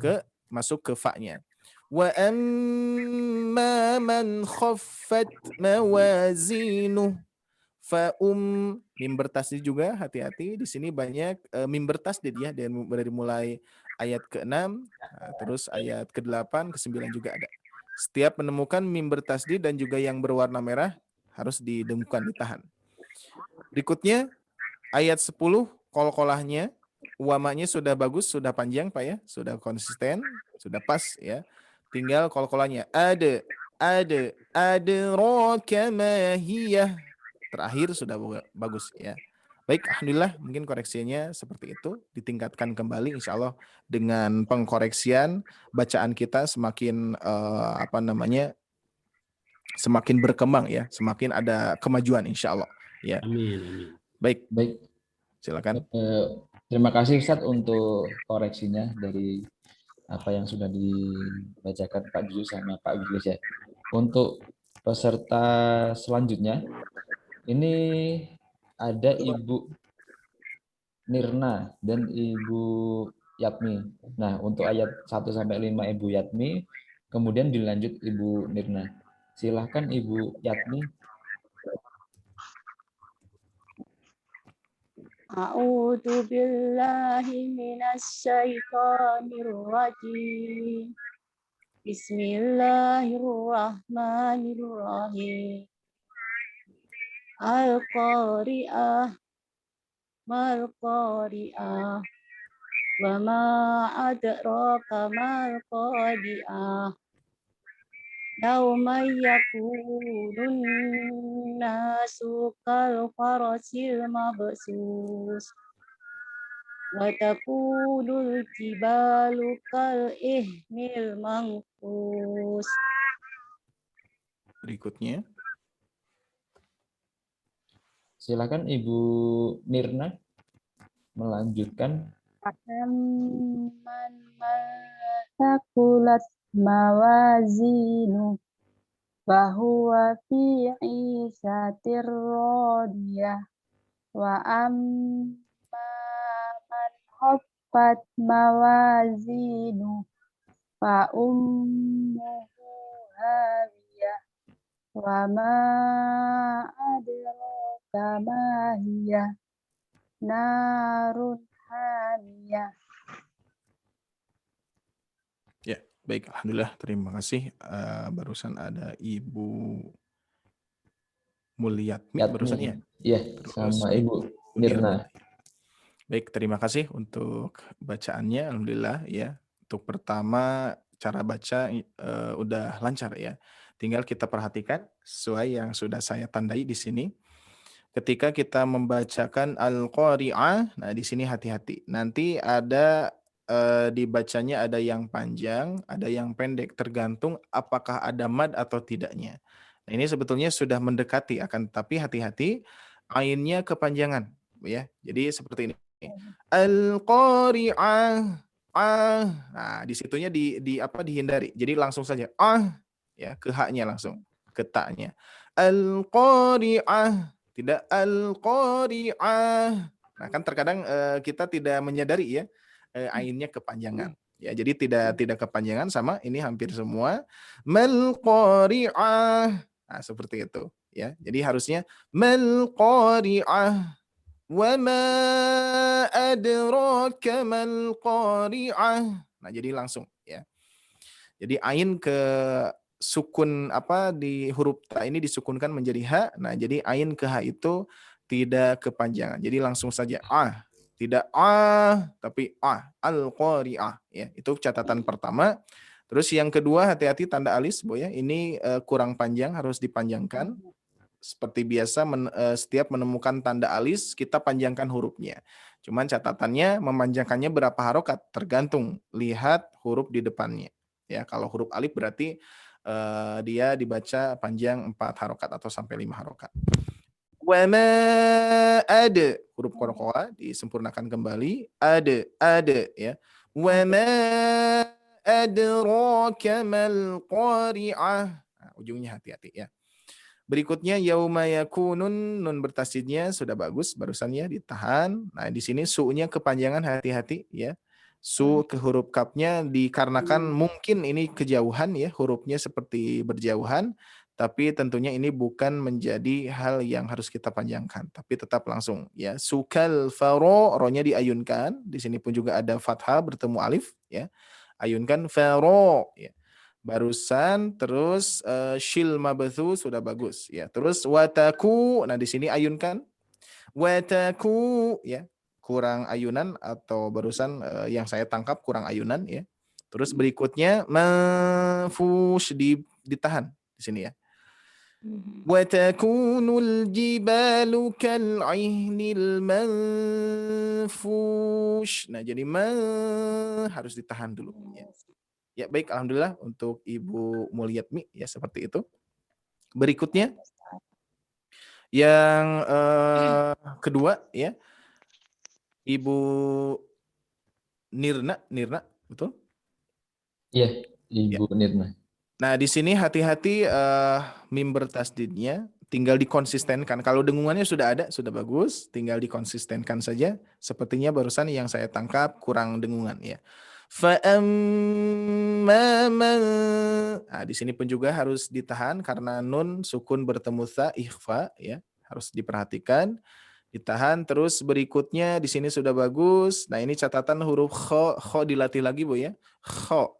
masuk ke fa-nya. Wa amma man khaffat mawazinuh fa mim bertasdid juga hati-hati di sini banyak mim bertasdid ya dari mulai ayat ke-6 terus ayat ke-8 ke-9 juga ada. Setiap menemukan mim bertasdid dan juga yang berwarna merah harus didengungkan, ditahan. Berikutnya ayat 10 qalqalahnya wamanya sudah bagus, sudah panjang Pak ya, sudah konsisten, sudah pas ya. Tinggal qalqalahnya ada raka ma hiyah. Terakhir sudah bagus ya. Baik, alhamdulillah mungkin koreksinya seperti itu, ditingkatkan kembali insya Allah dengan pengkoreksian bacaan kita semakin apa namanya, semakin berkembang ya, semakin ada kemajuan insya Allah. Ya, Amin, amin. baik, Baik, silakan. terima kasih Ustadz untuk koreksinya dari apa yang sudah dibacakan Pak Ju sama Pak Wilis ya. Untuk peserta selanjutnya, ini ada Ibu Nirna dan Ibu Yatmi. Nah, untuk ayat 1 sampai 5 Ibu Yatmi, kemudian dilanjut Ibu Nirna. Silahkan Ibu Yatmi. A'udzu billahi minasyaitonir rajim. Bismillahirrahmanirrahim. Al-Qari'ah, mal-Qari'ah, wa ma adraka mal-Qari'ah. Yauma yakunun nasu kal farasil mabsus. Wa takunul jibalu kal ihnil manfus. Berikutnya. Silakan Ibu Nirna melanjutkan. Man takulat mawazinu fahuwa fi 'ishatir radiyah wa amma man khaffat mawazinu fa ummuhu hawiyah wa ma adraka ma hiya narun hamiyah. Ya, baik, alhamdulillah, terima kasih. Barusan ada Ibu Mulyatmi barusan ya. Iya, Terus sama Ibu Nirna. Baik, terima kasih untuk bacaannya, alhamdulillah ya. Untuk pertama cara baca udah lancar ya. Tinggal kita perhatikan sesuai yang sudah saya tandai di sini. Ketika kita membacakan Al-Qari'ah, nah di sini hati-hati. Nanti ada dibacanya ada yang panjang, ada yang pendek, tergantung apakah ada mad atau tidaknya. Nah, ini sebetulnya sudah mendekati, akan tapi hati-hati ainnya kepanjangan, ya. Jadi seperti ini. Al-Qari'ah, Nah, di situnya dihindari. Jadi langsung saja ya, ke haknya langsung, ke taknya. Al-Qari'ah, tidak Al-Qari'ah. Nah, kan terkadang kita tidak menyadari ya, ainnya kepanjangan. Ya, jadi tidak kepanjangan sama ini hampir semua. Mal Qari'ah. Nah, seperti itu ya. Jadi harusnya Mal Qari'ah. Wa ma adraka mal Qari'ah. Nah, jadi langsung ya. Jadi ain ke sukun di huruf ta ini disukunkan menjadi ha. Nah, jadi ain ke ha itu tidak kepanjangan. Jadi langsung saja tidak tapi al-qari'ah ya. Itu catatan pertama. Terus yang kedua, hati-hati tanda alis, Bu ya. Ini kurang panjang, harus dipanjangkan. Seperti biasa setiap menemukan tanda alis kita panjangkan hurufnya. Cuman catatannya memanjangkannya berapa harokat tergantung lihat huruf di depannya. Ya, kalau huruf alif berarti dia dibaca panjang 4 harokat atau sampai 5 harokat. Wa ma ada huruf qalqalah disempurnakan kembali, ada ya. Wa ma adraka mal qari'ah. Nah, ujungnya hati-hati ya. Berikutnya yauma yakunun, nun bertasydidnya sudah bagus barusan ya, ditahan. Nah, di sini su-nya kepanjangan, hati-hati ya. Su ke huruf kafnya dikarenakan mungkin ini kejauhan ya, hurufnya seperti berjauhan, tapi tentunya ini bukan menjadi hal yang harus kita panjangkan, tapi tetap langsung ya. Sukal faro, ro-nya diayunkan. Di sini pun juga ada fathah bertemu alif ya. Ayunkan faro ya. Barusan terus shil mabathu sudah bagus ya. Terus wataku, nah di sini ayunkan wataku ya. Kurang ayunan atau barusan yang saya tangkap kurang ayunan ya. Terus berikutnya mafush ditahan di sini ya. وَتَكُونُ الْجِبَالُ كَالْعِهْنِ الْمَنْفُوشِ. Nah, jadi harus ditahan dulu. Ya. Ya, baik, alhamdulillah untuk Ibu Mulyatmi ya seperti itu. Berikutnya yang kedua ya, Ibu Nirna, betul? Iya, Ibu Nirna. Nah, di sini hati-hati mim bertasdidnya, tinggal dikonsistenkan. Kalau dengungannya sudah ada, sudah bagus, tinggal dikonsistenkan saja. Sepertinya barusan yang saya tangkap kurang dengungan ya. Fa'amma man. Nah, di sini pun juga harus ditahan karena nun sukun bertemu tha ikhfa ya, harus diperhatikan. Ditahan terus berikutnya di sini sudah bagus. Nah, ini catatan huruf kho dilatih lagi Bu ya. Kho.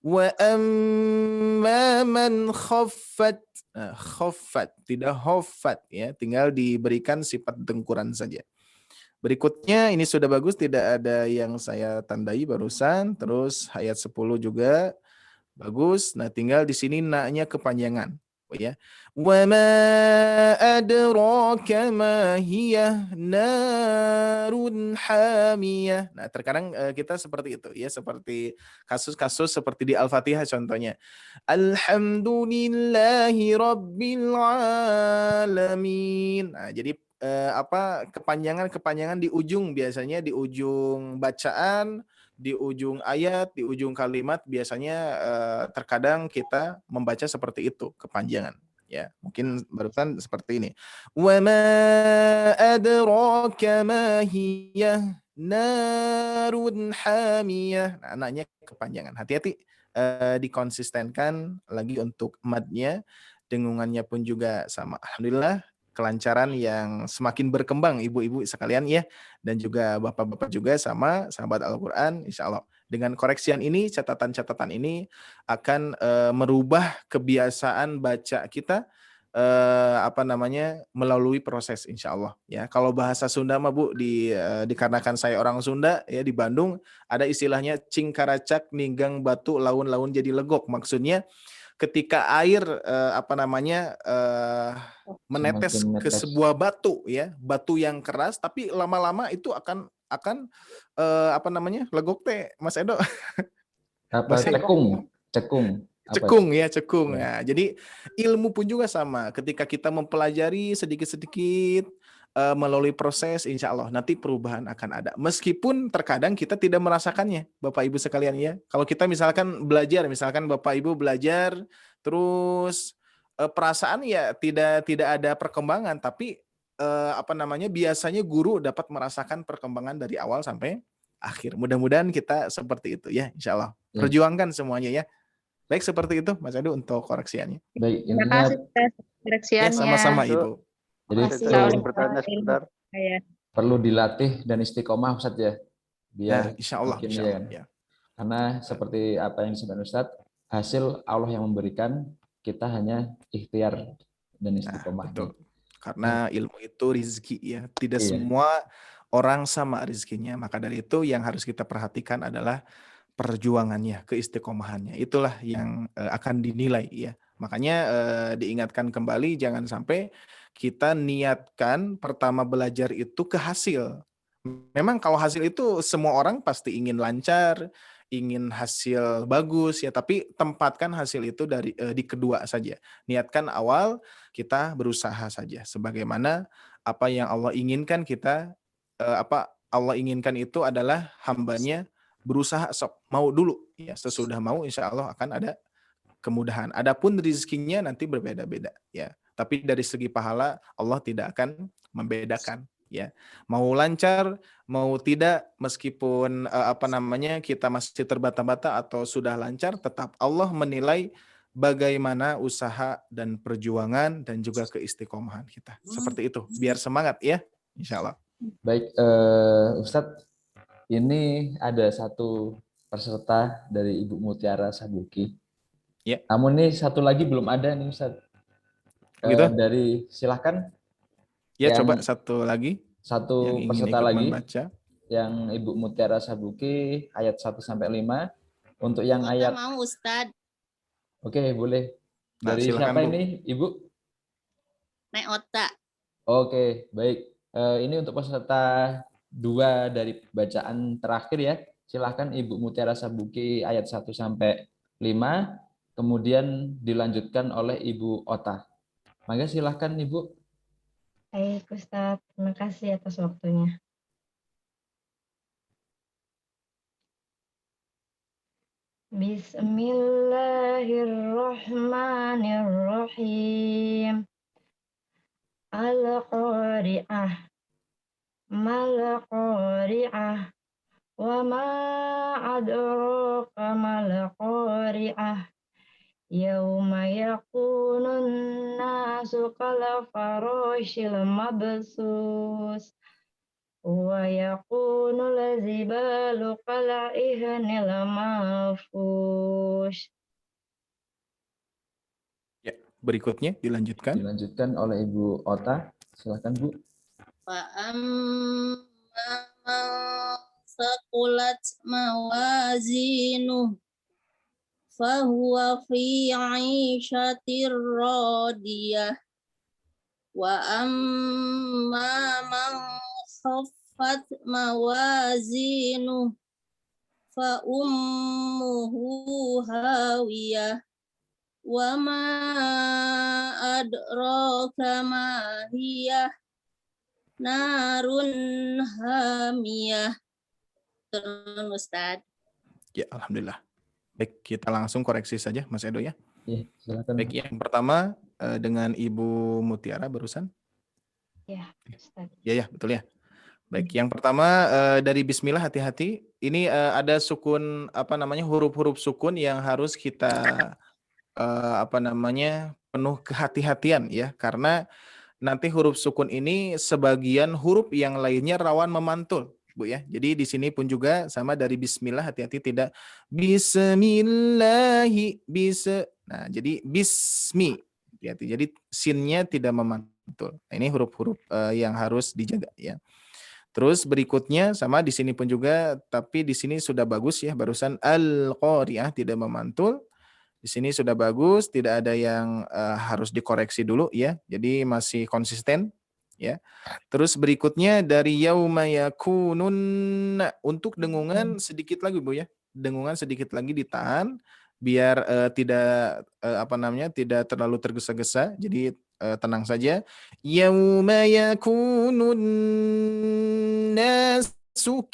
Wa amma man khaffat. Nah, khaffat, tidak hoffat ya, tinggal diberikan sifat dengkuran saja. Berikutnya ini sudah bagus, tidak ada yang saya tandai barusan. Terus ayat 10 juga bagus. Nah, tinggal di sini na-nya kepanjangan. Oh ya. Wa ma adraka ma hiya narun hamiyah. Nah, terkadang kita seperti itu ya, seperti kasus-kasus seperti di Al-Fatihah contohnya. Alhamdulillahi rabbil alamin. Nah, jadi kepanjangan di ujung, biasanya di ujung bacaan, di ujung ayat, di ujung kalimat biasanya terkadang kita membaca seperti itu, kepanjangan ya. Mungkin barusan seperti ini. Wa ma adraka ma hiya narun hamiyah. Nah, anaknya kepanjangan. Hati-hati dikonsistenkan lagi untuk madnya, dengungannya pun juga sama. Alhamdulillah kelancaran yang semakin berkembang ibu-ibu sekalian ya, dan juga bapak-bapak juga sama sahabat Al-Quran, insya Allah. Dengan koreksian ini, catatan-catatan ini akan merubah kebiasaan baca kita melalui proses insya Allah ya. Kalau bahasa Sunda mah Bu, dikarenakan saya orang Sunda ya, di Bandung ada istilahnya cingkaracak ninggang batu laun-laun jadi legok. Maksudnya ketika air menetes ke sebuah batu ya, batu yang keras, tapi lama-lama itu akan legok teh, Mas Edo. Cekung. Cekung. Ya. Jadi ilmu pun juga sama. Ketika kita mempelajari sedikit-sedikit melalui proses, insya Allah nanti perubahan akan ada. Meskipun terkadang kita tidak merasakannya, Bapak Ibu sekalian ya. Kalau kita misalkan Bapak Ibu belajar, terus perasaan ya tidak ada perkembangan, tapi biasanya guru dapat merasakan perkembangan dari awal sampai akhir. Mudah-mudahan kita seperti itu ya, insya Allah. Perjuangkan semuanya ya. Baik, seperti itu Mas Edu untuk koreksiannya. Baik, Terima kasih atas koreksiannya. Ya, sama-sama Ibu. Jadi bertanya sebentar. Perlu dilatih dan istiqomah Ustaz ya. Biar insya Allah. Ya. Karena seperti apa yang disebutkan Ustaz, hasil Allah yang memberikan, kita hanya ikhtiar dan istiqomah. Betul. Karena ilmu itu rezeki ya. Tidak semua orang sama rezekinya. Maka dari itu yang harus kita perhatikan adalah perjuangannya, keistiqomahannya. Itulah yang akan dinilai ya. Makanya diingatkan kembali, jangan sampai kita niatkan pertama belajar itu ke hasil. Memang kalau hasil itu semua orang pasti ingin lancar, ingin hasil bagus ya, tapi tempatkan hasil itu di kedua saja. Niatkan awal kita berusaha saja. Sebagaimana apa yang Allah inginkan kita, Allah inginkan itu adalah hambanya berusaha, mau dulu ya, sesudah mau insya Allah akan ada kemudahan. Adapun rezekinya nanti berbeda-beda ya, tapi dari segi pahala Allah tidak akan membedakan ya, mau lancar mau tidak, meskipun kita masih terbata-bata atau sudah lancar, tetap Allah menilai bagaimana usaha dan perjuangan dan juga keistiqomahan kita. Seperti itu, biar semangat ya, insya Allah. Baik, Ustadz, ini ada satu peserta dari Ibu Mutiara Sabuki. Ya. Namun ini satu lagi belum ada nih Ustaz. Silahkan. Ya, coba satu lagi. Satu yang peserta lagi. Membaca. Yang Ibu Mutiara Sabuki ayat 1 sampai 5. Untuk yang ayat mau Ustaz. Oke, boleh. Nah, Dari silakan, siapa Bu. ini, Ibu? Nek Ota. Oke, baik. Ini untuk peserta 2 dari bacaan terakhir ya. Silahkan Ibu Mutiara Sabuki ayat 1 sampai 5, kemudian dilanjutkan oleh Ibu Ota. Maka silahkan Ibu. Baik, Ustadz. Terima kasih atas waktunya. Bismillahirrahmanirrahim. Al-Qari'ah. Mal-Qari'ah. Wa ma adraka mal-Qari'ah. Yauma yakunun nasu kal farashil mabsus. Wa yakunul jibalu kal ihnil manfush. Ya, berikutnya dilanjutkan. Dilanjutkan oleh Ibu Ota. Silahkan Bu. Fa'amma man saqulat mawazinuh fahuwa fi 'ishatir radiyah wa amma man khaffat mawazinuh fa ummuhu hawiyah wa ma adraka ma hiya narun hamiyah. Terus Ustaz. Ya, alhamdulillah. Baik, kita langsung koreksi saja, Mas Edo ya. Ya, silakan. Baik, yang pertama dengan Ibu Mutiara barusan. Ya, Ustadz. Ya, betul ya. Baik, yang pertama dari Bismillah, hati-hati. Ini ada sukun huruf-huruf sukun yang harus kita penuh kehati-hatian ya, karena nanti huruf sukun ini sebagian huruf yang lainnya rawan memantul, Bu ya. Jadi di sini pun juga sama dari Bismillah, hati-hati tidak Bismillahi Nah, jadi bismi, hati-hati. Jadi sinnya tidak memantul. Nah, ini huruf-huruf yang harus dijaga ya. Terus berikutnya sama di sini pun juga, tapi di sini sudah bagus ya, barusan al-qari'ah tidak memantul. Di sini sudah bagus, tidak ada yang harus dikoreksi dulu ya. Jadi masih konsisten ya. Terus berikutnya dari yauma yakunun, untuk dengungan sedikit lagi Bu ya. Dengungan sedikit lagi ditahan biar tidak tidak terlalu tergesa-gesa. Jadi tenang saja. Yauma yakunun nasu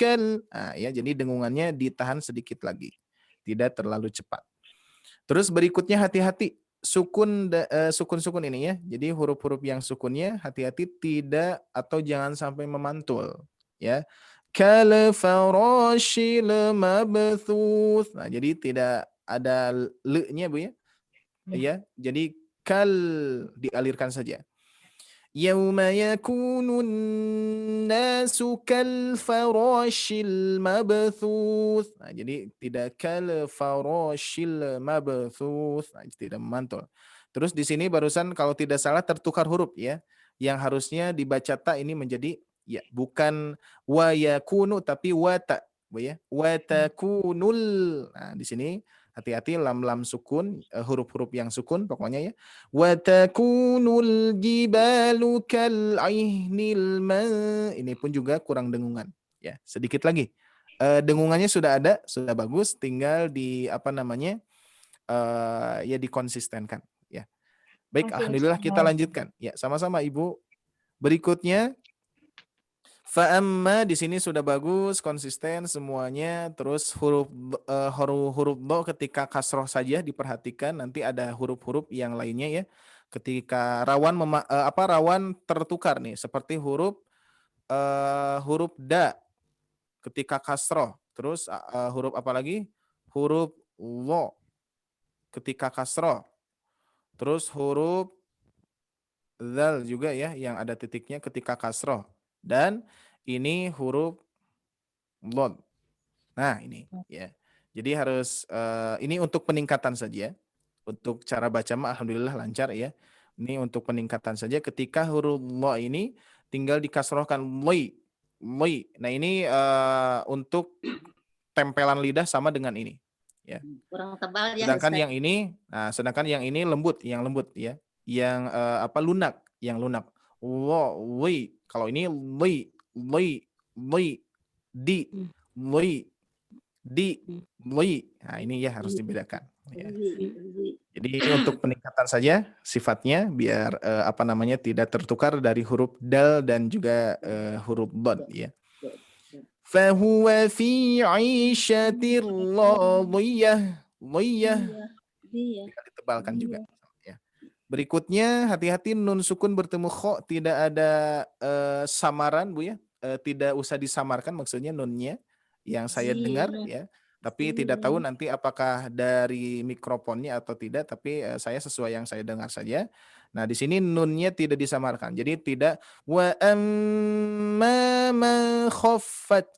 ya, jadi dengungannya ditahan sedikit lagi. Tidak terlalu cepat. Terus berikutnya hati-hati sukun-sukun ini ya. Jadi huruf-huruf yang sukunnya hati-hati tidak atau jangan sampai memantul ya. Kal farashil mabthuth. Nah, jadi tidak ada le-nya Bu ya. Ya, jadi kal dialirkan saja. Yauma yakunun nasu kal farashil mabthuth. Nah, jadi tidak kal farashil mabthuth. Nah, tidak memantul. Terus di sini barusan kalau tidak salah tertukar huruf ya. Yang harusnya dibaca ta ini menjadi ya, bukan wa yakunu tapi wa ta, Bu ya. Wa takunul. Nah, di sini hati-hati lam sukun, huruf-huruf yang sukun pokoknya ya. Wa takunul jibalu kal aihnil ini pun juga kurang dengungan ya. Sedikit lagi. Dengungannya sudah ada, sudah bagus, tinggal di ya dikonsistenkan ya. Baik, alhamdulillah kita lanjutkan. Ya, sama-sama Ibu. Berikutnya Fa'amma di sini sudah bagus, konsisten semuanya. Terus huruf do ketika kasroh saja diperhatikan. Nanti ada huruf-huruf yang lainnya ya. Ketika rawan tertukar nih, seperti huruf da ketika kasroh. Terus huruf apa lagi? Huruf lo ketika kasroh. Terus huruf zal juga ya, yang ada titiknya ketika kasroh. Dan ini huruf Lod. Nah, ini ya. Jadi harus ini untuk peningkatan saja. Untuk cara baca mah alhamdulillah lancar ya. Ini untuk peningkatan saja, ketika huruf lo ini tinggal dikasrohkan loi. Nah, ini untuk tempelan lidah sama dengan ini. ya. Kurang tebal ya Sedangkan Ustaz. sedangkan yang ini lembut ya. Yang lunak, yang lunak. Li. Kalau ini li, di, li. Nah, ini ya harus dibedakan. Ya. Jadi ini untuk peningkatan saja sifatnya biar tidak tertukar dari huruf dal dan juga huruf dad ya. Fahuwa fi 'ishatir radiyah. Dhiyah. Iya. Ditebalkan juga. Ya. Berikutnya hati-hati nun sukun bertemu kho tidak ada samaran Bu ya. Tidak usah disamarkan maksudnya nunnya yang saya dengar ya. Tapi tidak tahu nanti apakah dari mikrofonnya atau tidak, tapi saya sesuai yang saya dengar saja. Nah, di sini nunnya tidak disamarkan. Jadi tidak wa amma man khaffat,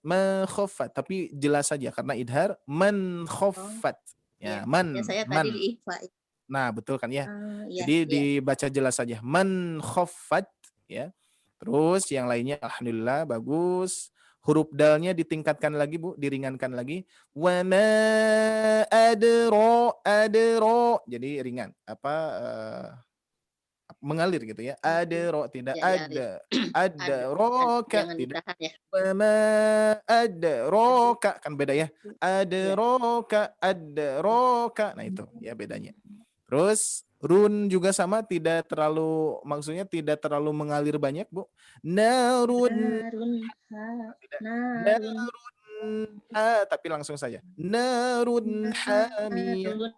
tapi jelas saja karena idhar man khaffat. Ya, Ya, saya tadi di ikhfa. Nah, betul kan ya. Iya, Jadi iya. dibaca jelas saja man khaffat ya. Terus yang lainnya alhamdulillah bagus. Huruf dalnya ditingkatkan lagi Bu, diringankan lagi. Wa ma adro. Jadi ringan. Mengalir gitu ya. Adro tidak Ya, ada roka jangan tidak. ditahan ya. Wa ma adroka kan beda ya. Adroka. Nah itu ya bedanya. Terus run juga sama tidak terlalu maksudnya tidak terlalu mengalir banyak Bu. Narun tapi langsung saja. Narun hamiyah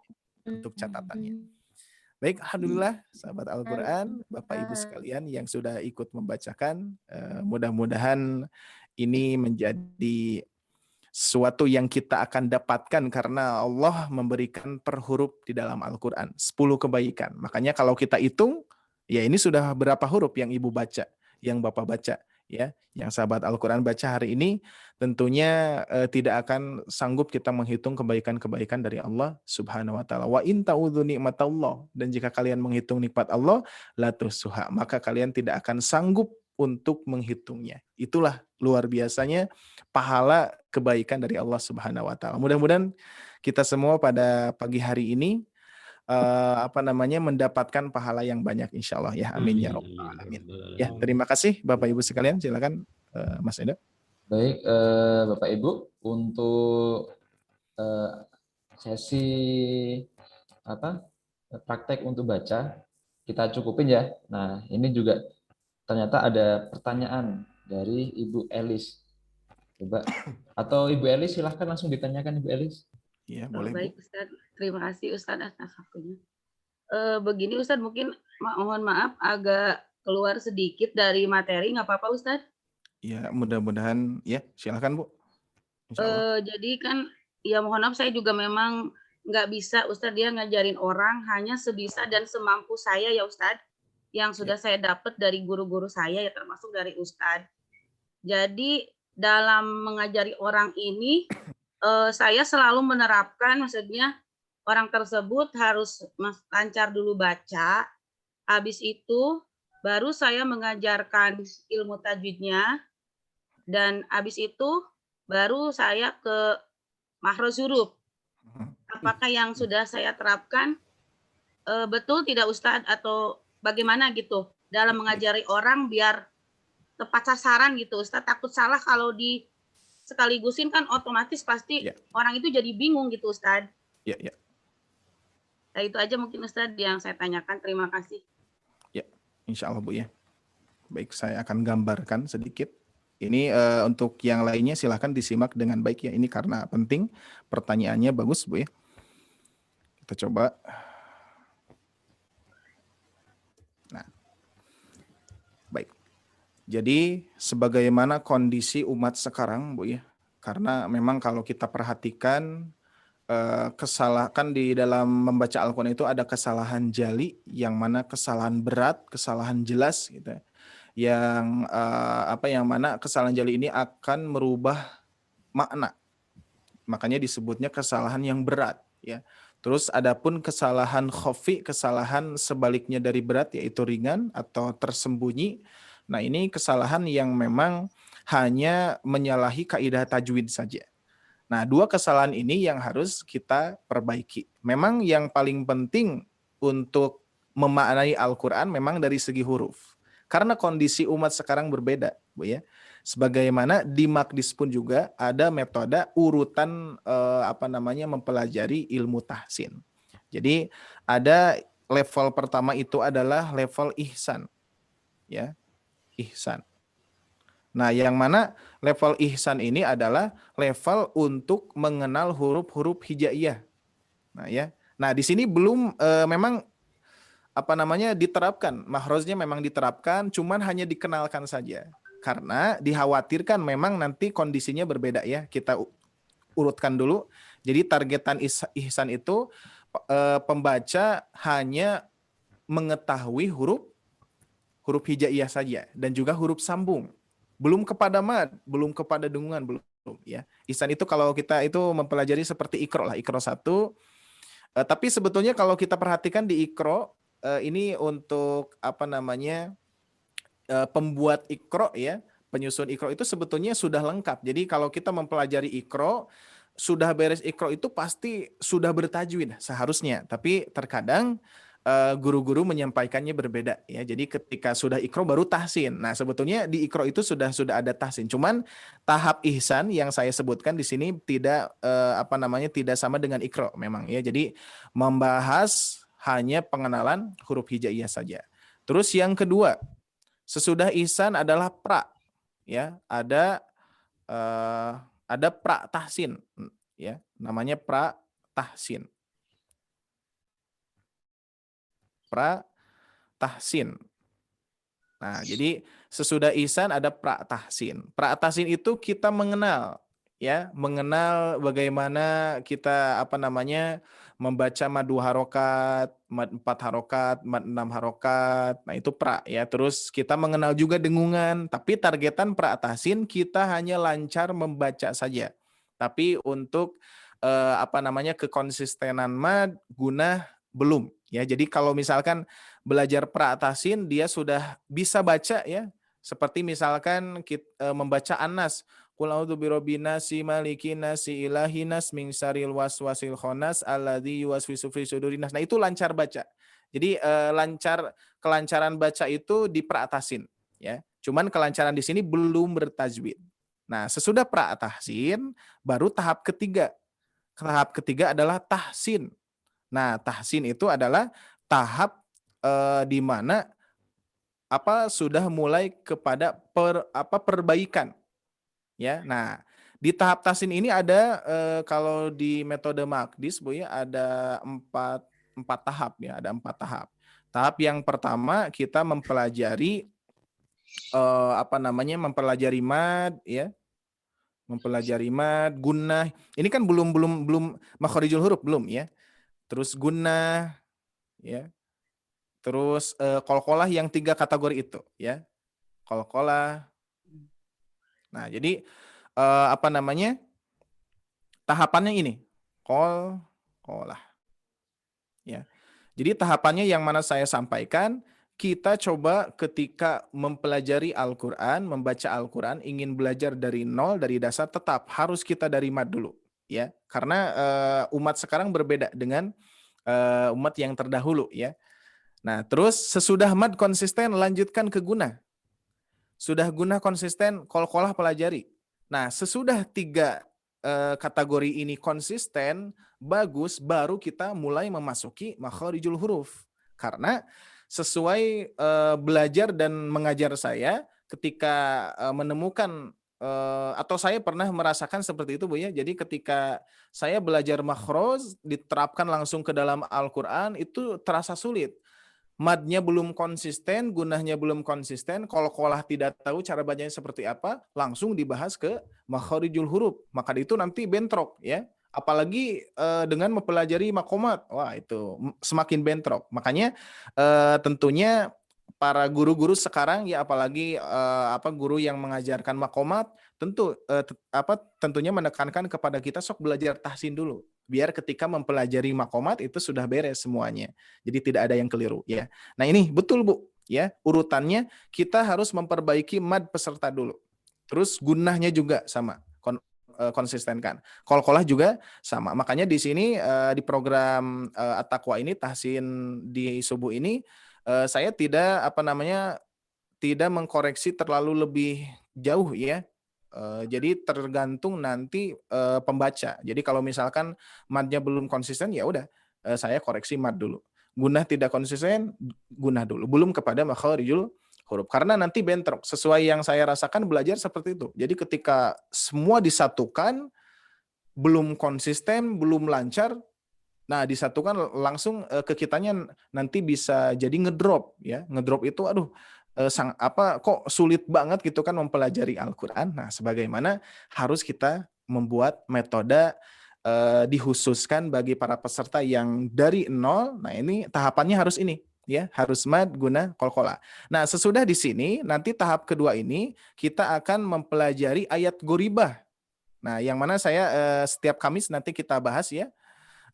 untuk catatannya. Baik, alhamdulillah sahabat Al-Qur'an, Bapak Ibu sekalian yang sudah ikut membacakan, mudah-mudahan ini menjadi sesuatu yang kita akan dapatkan karena Allah memberikan per huruf di dalam Al-Qur'an, 10 kebaikan. Makanya kalau kita hitung, ya ini sudah berapa huruf yang Ibu baca, yang Bapak baca, ya, yang sahabat Al-Qur'an baca hari ini, tentunya tidak akan sanggup kita menghitung kebaikan-kebaikan dari Allah Subhanahu wa taala. Wa in ta'udzu nikmatallah, dan jika kalian menghitung nikmat Allah, la tuhsuha, maka kalian tidak akan sanggup untuk menghitungnya. Itulah luar biasanya pahala kebaikan dari Allah Subhanahu wa taala. Mudah-mudahan kita semua pada pagi hari ini mendapatkan pahala yang banyak insyaallah ya. Amin ya rabbal alamin. Ya, terima kasih Bapak Ibu sekalian. Silakan Mas Eda. Baik, Bapak Ibu, untuk sesi praktek untuk baca kita cukupin ya. Nah, ini juga ternyata ada pertanyaan dari Ibu Elis. Coba, atau Ibu Elis silahkan langsung ditanyakan Ibu Elis. Iya, boleh Baik, Bu. Ustaz. Terima kasih Ustaz atas waktunya. Begini Ustaz, mungkin mohon maaf agak keluar sedikit dari materi, nggak apa-apa Ustaz? Ya, mudah-mudahan ya, silakan Bu. Insyaallah. Jadi kan ya mohon maaf saya juga memang nggak bisa Ustaz, dia ngajarin orang hanya sebisa dan semampu saya ya Ustaz, yang sudah saya dapat dari guru-guru saya ya termasuk dari Ustaz. Jadi dalam mengajari orang ini saya selalu menerapkan, maksudnya orang tersebut harus lancar dulu baca, habis itu baru saya mengajarkan ilmu tajwidnya, dan habis itu baru saya ke makhraj huruf. Apakah yang sudah saya terapkan betul tidak Ustadz, atau bagaimana gitu dalam mengajari orang biar tepat sasaran gitu Ustadz? Takut salah kalau di sekaligusin kan otomatis pasti orang itu jadi bingung gitu Ustadz. Ya. Nah, itu aja mungkin Ustadz yang saya tanyakan. Terima kasih. Ya, insya Allah Bu ya. Baik, saya akan gambarkan sedikit. Ini untuk yang lainnya silahkan disimak dengan baik ya. Ini karena penting, pertanyaannya bagus Bu ya. Kita coba. Nah, baik. Jadi sebagaimana kondisi umat sekarang Bu ya. Karena memang kalau kita perhatikan kesalahan di dalam membaca Al-Quran itu ada kesalahan jali, yang mana kesalahan berat, kesalahan jelas gitu. Yang mana kesalahan jali ini akan merubah makna. Makanya disebutnya kesalahan yang berat ya. Terus adapun kesalahan khafi, kesalahan sebaliknya dari berat yaitu ringan atau tersembunyi. Nah, ini kesalahan yang memang hanya menyalahi kaidah tajwid saja. Nah, dua kesalahan ini yang harus kita perbaiki. Memang yang paling penting untuk memaknai Al-Quran memang dari segi huruf. Karena kondisi umat sekarang berbeda, Bu ya. Sebagaimana di Maqdis pun juga ada metode urutan mempelajari ilmu tahsin. Jadi ada level pertama itu adalah level ihsan. Ya, ihsan. Nah, yang mana level ihsan ini adalah level untuk mengenal huruf-huruf hijaiyah. Nah, ya. Nah, di sini belum memang diterapkan. Mahroznya memang diterapkan, cuman hanya dikenalkan saja. Karena dikhawatirkan memang nanti kondisinya berbeda ya. Kita urutkan dulu. Jadi targetan ihsan itu pembaca hanya mengetahui huruf hijaiyah saja dan juga huruf sambung. Belum kepada mad, belum kepada dengungan, belum ya. Ihsan itu kalau kita itu mempelajari seperti Iqra lah, Iqra 1. Tapi sebetulnya kalau kita perhatikan di Iqra ini untuk pembuat Iqra ya, penyusun Iqra itu sebetulnya sudah lengkap. Jadi kalau kita mempelajari Iqra, sudah beres Iqra itu pasti sudah bertajwid seharusnya. Tapi terkadang guru-guru menyampaikannya berbeda ya. Jadi ketika sudah Iqra baru tahsin. Nah, sebetulnya di Iqra itu sudah ada tahsin. Cuman tahap ihsan yang saya sebutkan di sini tidak tidak sama dengan Iqra memang ya. Jadi membahas hanya pengenalan huruf hijaiyah saja. Terus yang kedua, sesudah ihsan adalah pra ya. Ada pra tahsin ya. Namanya pra tahsin. Pra tahsin. Nah, jadi sesudah ihsan ada pra tahsin. Pra tahsin itu kita mengenal ya, mengenal bagaimana kita membaca mad 2 harokat, mad 4 harokat, mad 6 harokat. Nah, itu pra ya. Terus kita mengenal juga dengungan, tapi targetan pra tahsin kita hanya lancar membaca saja. Tapi untuk kekonsistenan mad gunah belum ya. Jadi kalau misalkan belajar pra tahsin dia sudah bisa baca ya. Seperti misalkan kita membaca An-Nas, qul a'udzu birabbin nasi malikin nasi ilahin nas min syarril waswasil khannas alladzi yuwaswisu fi sudurin nas. Nah, itu lancar baca. Jadi kelancaran baca itu di pra tahsin ya. Cuman kelancaran di sini belum bertajwid. Nah, sesudah pra tahsin baru tahap ketiga. Tahap ketiga adalah tahsin. Nah, tahsin itu adalah tahap di mana sudah mulai kepada perbaikan. Ya. Nah, di tahap tahsin ini ada kalau di metode Maqdis Bu ya ada empat tahap ya, ada 4 tahap. Tahap yang pertama kita mempelajari mempelajari mad ya. Mempelajari mad, gunnah. Ini kan belum makharijul huruf belum ya. Terus gunnah ya. Terus qalqalah yang 3 kategori itu ya. Qalqalah. Nah, jadi tahapannya ini. Qalqalah. Ya. Jadi tahapannya yang mana saya sampaikan, kita coba ketika mempelajari Al-Qur'an, membaca Al-Qur'an, ingin belajar dari nol, dari dasar, tetap harus kita dari mad dulu ya. Karena umat sekarang berbeda dengan umat yang terdahulu ya. Nah, terus sesudah mad konsisten lanjutkan ke gunah. Sudah gunah konsisten, qalqalah pelajari. Nah, sesudah 3 kategori ini konsisten, bagus, baru kita mulai memasuki makharijul huruf. Karena sesuai belajar dan mengajar saya, ketika menemukan atau saya pernah merasakan seperti itu Bu ya. Jadi ketika saya belajar makhraj diterapkan langsung ke dalam Al-Qur'an itu terasa sulit. Madnya belum konsisten, gunahnya belum konsisten, qalqalah tidak tahu cara bacanya seperti apa, langsung dibahas ke makharijul huruf. Maka itu nanti bentrok ya. Apalagi dengan mempelajari maqamat. Wah, itu semakin bentrok. Makanya tentunya para guru-guru sekarang ya, apalagi guru yang mengajarkan maqamat, tentunya menekankan kepada kita sok belajar tahsin dulu. Biar ketika mempelajari maqamat itu sudah beres semuanya. Jadi tidak ada yang keliru ya. Nah, ini betul Bu ya, urutannya kita harus memperbaiki mad peserta dulu. Terus gunahnya juga sama. konsistenkan. Qalqalah juga sama. Makanya di sini di program At-Taqwa ini, tahsin di subuh ini, saya tidak tidak mengkoreksi terlalu lebih jauh ya. Jadi tergantung nanti pembaca. Jadi kalau misalkan madnya belum konsisten, ya udah saya koreksi mad dulu. Gunah tidak konsisten, gunah dulu. Belum kepada makharijul huruf. Karena nanti bentrok. Sesuai yang saya rasakan belajar seperti itu. Jadi ketika semua disatukan, belum konsisten, belum lancar, nah disatukan langsung ke kitanya nanti bisa jadi ngedrop ya. Ngedrop itu aduh kok sulit banget gitu kan mempelajari Al-Qur'an. Nah, sebagaimana harus kita membuat metode dikhususkan bagi para peserta yang dari nol. Nah, ini tahapannya harus ini ya, harus mad, guna, qalqalah. Nah, sesudah di sini nanti tahap kedua ini kita akan mempelajari ayat goribah. Nah, yang mana saya setiap Kamis nanti kita bahas ya,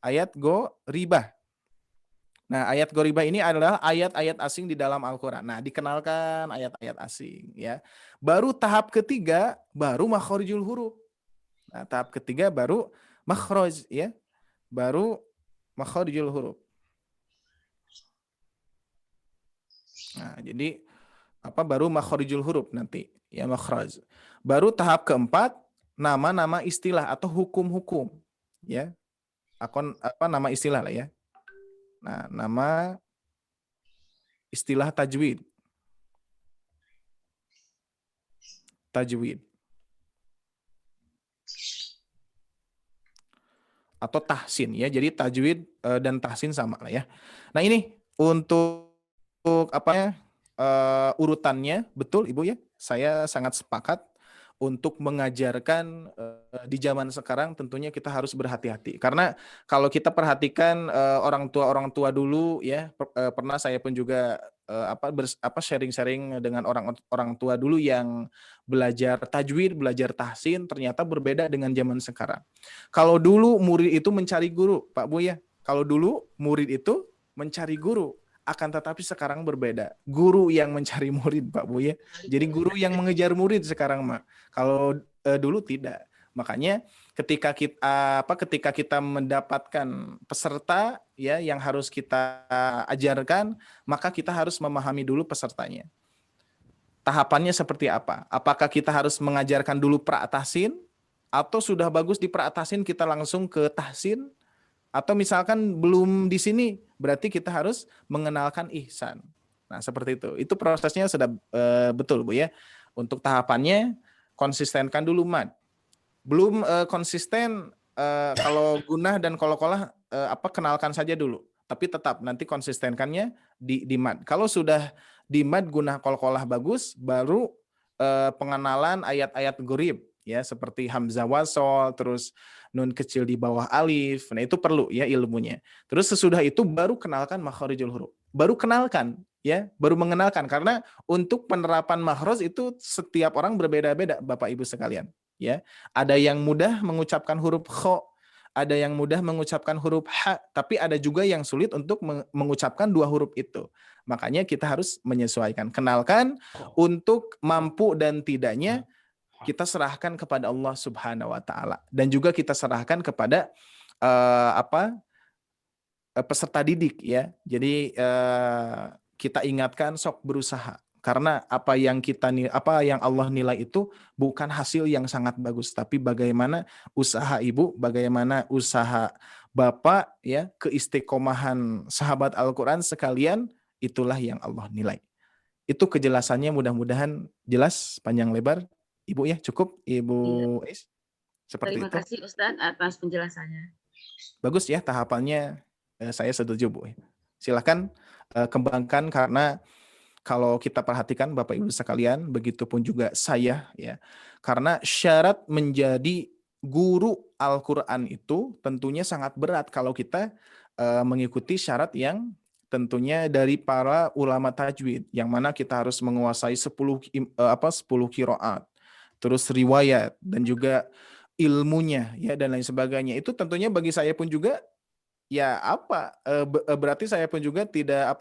ayat goribah. Nah, ayat goribah ini adalah ayat-ayat asing di dalam Al-Quran. Nah, dikenalkan ayat-ayat asing ya. Baru tahap ketiga baru makharijul huruf. Nah, tahap ketiga baru makhraj ya. Baru makharijul huruf. Nah, jadi baru makharijul huruf nanti ya, makhraj. Baru tahap keempat nama-nama istilah atau hukum-hukum ya. Nama istilah lah ya. Nah, nama istilah tajwid. Tajwid. Atau tahsin ya. Jadi tajwid dan tahsin sama lah ya. Nah, ini untuk urutannya betul Ibu ya. Saya sangat sepakat untuk mengajarkan di zaman sekarang tentunya kita harus berhati-hati. Karena kalau kita perhatikan orang tua dulu ya, pernah saya pun juga sharing-sharing dengan orang tua dulu yang belajar tajwid, belajar tahsin, ternyata berbeda dengan zaman sekarang. Kalau dulu murid itu mencari guru, Pak Bu ya. Kalau dulu murid itu mencari guru, akan tetapi sekarang berbeda. Guru yang mencari murid, Pak Bu ya. Jadi guru yang mengejar murid sekarang, Mak. Kalau dulu tidak. Makanya ketika kita mendapatkan peserta ya yang harus kita ajarkan, maka kita harus memahami dulu pesertanya. Tahapannya seperti apa? Apakah kita harus mengajarkan dulu pra-tahsin atau sudah bagus di pra-tahsin kita langsung ke tahsin? Atau misalkan belum di sini, berarti kita harus mengenalkan ihsan. Nah, seperti itu. Itu prosesnya sudah betul, Bu ya. Untuk tahapannya, konsistenkan dulu mad. Belum konsisten, kalau gunah dan qalqalah, kenalkan saja dulu. Tapi tetap nanti konsistenkannya di mad. Kalau sudah di mad, gunah, qalqalah bagus, baru pengenalan ayat-ayat gharib. Ya, seperti hamzah wasol, terus nun kecil di bawah alif. Nah, itu perlu ya ilmunya. Terus sesudah itu baru kenalkan makharijul huruf. Baru kenalkan ya, baru mengenalkan karena untuk penerapan makhraj itu setiap orang berbeda-beda Bapak Ibu sekalian, ya. Ada yang mudah mengucapkan huruf kha, ada yang mudah mengucapkan huruf ha, tapi ada juga yang sulit untuk mengucapkan dua huruf itu. Makanya kita harus menyesuaikan. Kenalkan, untuk mampu dan tidaknya kita serahkan kepada Allah Subhanahu wa taala dan juga kita serahkan kepada peserta didik ya. Jadi kita ingatkan sok berusaha karena apa yang Allah nilai itu bukan hasil yang sangat bagus tapi bagaimana usaha ibu, bagaimana usaha bapak ya, keistiqomahan sahabat Al-Qur'an sekalian, itulah yang Allah nilai. Itu kejelasannya mudah-mudahan jelas panjang lebar. Ibu ya, cukup Ibu Is? Seperti Terima itu. kasih Ustadz atas penjelasannya. Bagus ya tahapannya, saya setuju Bu. Silakan kembangkan karena kalau kita perhatikan Bapak Ibu sekalian, begitupun juga saya ya. Karena syarat menjadi guru Al-Qur'an itu tentunya sangat berat kalau kita mengikuti syarat yang tentunya dari para ulama tajwid yang mana kita harus menguasai 10 qiraat. Terus riwayat dan juga ilmunya ya dan lain sebagainya. Itu tentunya bagi saya pun juga ya berarti saya pun juga tidak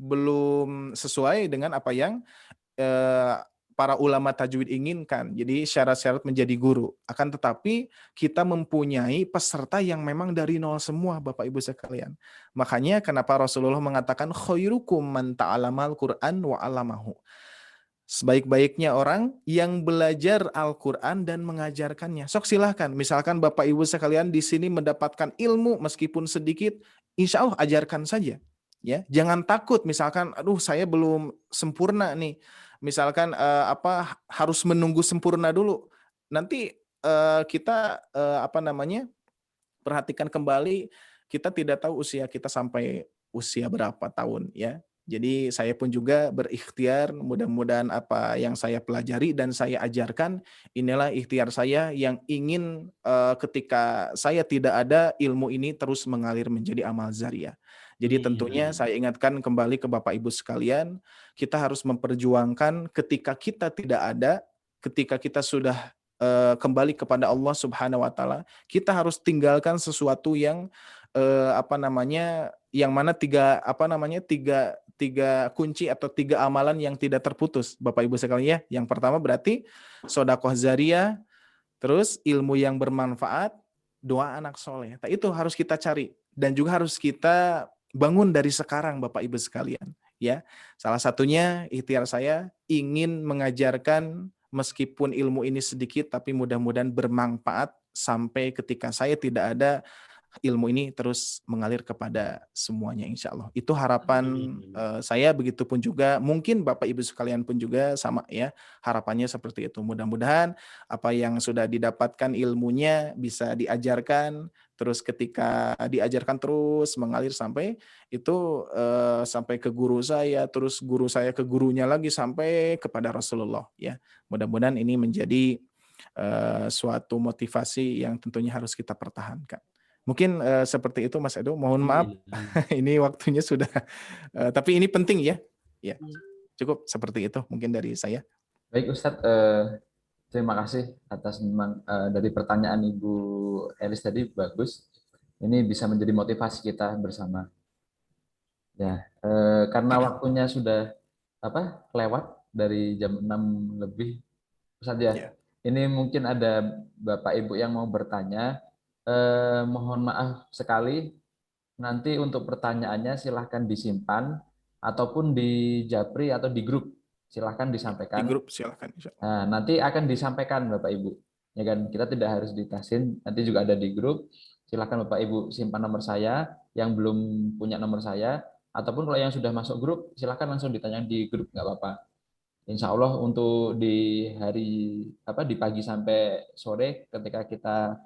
belum sesuai dengan apa yang para ulama tajwid inginkan. Jadi syarat-syarat menjadi guru. Akan tetapi kita mempunyai peserta yang memang dari nol semua, Bapak Ibu sekalian. Makanya kenapa Rasulullah mengatakan khairukum man ta'alamal Qur'an wa 'allamahu. Sebaik-baiknya orang yang belajar Al-Quran dan mengajarkannya. Sok silahkan, misalkan Bapak Ibu sekalian di sini mendapatkan ilmu meskipun sedikit, insya Allah ajarkan saja. Ya, jangan takut. Misalkan, aduh saya belum sempurna nih. Misalkan harus menunggu sempurna dulu. Nanti kita perhatikan kembali. Kita tidak tahu usia kita sampai usia berapa tahun ya. Jadi saya pun juga berikhtiar, mudah-mudahan apa yang saya pelajari dan saya ajarkan, inilah ikhtiar saya yang ingin ketika saya tidak ada, ilmu ini terus mengalir menjadi amal zariah. Jadi tentunya saya ingatkan kembali ke Bapak Ibu sekalian, kita harus memperjuangkan ketika kita tidak ada, ketika kita sudah kembali kepada Allah Subhanahu wa taala, kita harus tinggalkan sesuatu yang yang mana tiga kunci atau 3 amalan yang tidak terputus, Bapak Ibu sekalian ya. Yang pertama berarti sedekah zariah, terus ilmu yang bermanfaat, doa anak soleh. Nah, itu harus kita cari dan juga harus kita bangun dari sekarang, Bapak Ibu sekalian ya. Salah satunya ikhtiar saya ingin mengajarkan meskipun ilmu ini sedikit tapi mudah-mudahan bermanfaat sampai ketika saya tidak ada, ilmu ini terus mengalir kepada semuanya insya Allah. Itu harapan saya, begitupun juga mungkin Bapak Ibu sekalian pun juga sama ya, harapannya seperti itu. Mudah-mudahan apa yang sudah didapatkan ilmunya bisa diajarkan, terus ketika diajarkan terus mengalir sampai itu sampai ke guru saya, terus guru saya ke gurunya lagi sampai kepada Rasulullah ya. Mudah-mudahan ini menjadi suatu motivasi yang tentunya harus kita pertahankan. Mungkin seperti itu Mas Edo, mohon maaf ini waktunya sudah tapi ini penting ya. Ya. Cukup seperti itu mungkin dari saya. Baik Ustadz, terima kasih atas memang dari pertanyaan Ibu Elis tadi bagus. Ini bisa menjadi motivasi kita bersama. Ya, karena waktunya sudah lewat dari jam 6 lebih Ustadz ya. Ini mungkin ada Bapak Ibu yang mau bertanya. Mohon maaf sekali, nanti untuk pertanyaannya silahkan disimpan ataupun di Japri atau di grup, silahkan disampaikan. Di grup silahkan. Nah, nanti akan disampaikan Bapak Ibu, ya kan? Kita tidak harus ditasin, nanti juga ada di grup. Silahkan Bapak Ibu simpan nomor saya, yang belum punya nomor saya, ataupun kalau yang sudah masuk grup, silahkan langsung ditanya di grup, nggak apa-apa. Insya Allah untuk di hari di pagi sampai sore ketika kita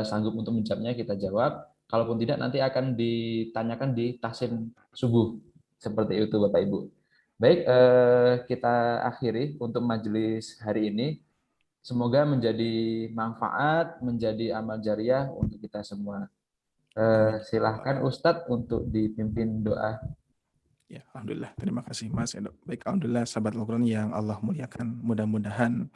sanggup untuk menjawabnya kita jawab. Kalaupun tidak nanti akan ditanyakan di tahsin subuh. Seperti itu Bapak Ibu. Baik, kita akhiri untuk majelis hari ini. Semoga menjadi manfaat, menjadi amal jariah untuk kita semua. Silahkan Ustadz untuk dipimpin doa. Ya, alhamdulillah. Terima kasih Mas Edo. Baik, alhamdulillah sahabat Al-Quran yang Allah muliakan. Mudah-mudahan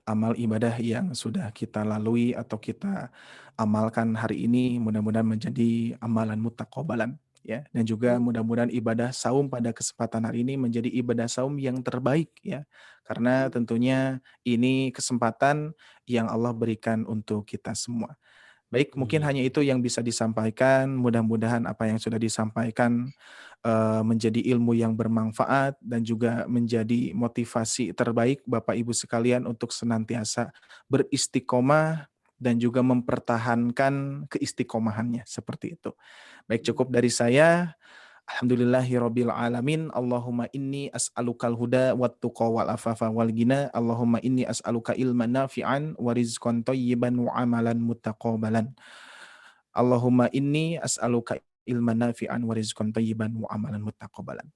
amal ibadah yang sudah kita lalui atau kita amalkan hari ini mudah-mudahan menjadi amalan muttaqabbalan ya, dan juga mudah-mudahan ibadah saum pada kesempatan hari ini menjadi ibadah saum yang terbaik ya. Karena tentunya ini kesempatan yang Allah berikan untuk kita semua. Baik, mungkin hanya itu yang bisa disampaikan. Mudah-mudahan apa yang sudah disampaikan menjadi ilmu yang bermanfaat dan juga menjadi motivasi terbaik Bapak Ibu sekalian untuk senantiasa beristiqomah dan juga mempertahankan keistiqomahannya seperti itu. Baik, cukup dari saya. Alhamdulillahirabbil alamin. Allahumma inni as'alukal huda wat tuqa wal afafa wal ghina. Allahumma inni as'aluka ilman nafi'an wa rizqan thayyiban wa amalan muttaqabbalan. Allahumma inni as'aluka ilman nafi'an wa rizqan thayyiban wa amalan muttaqabbalan.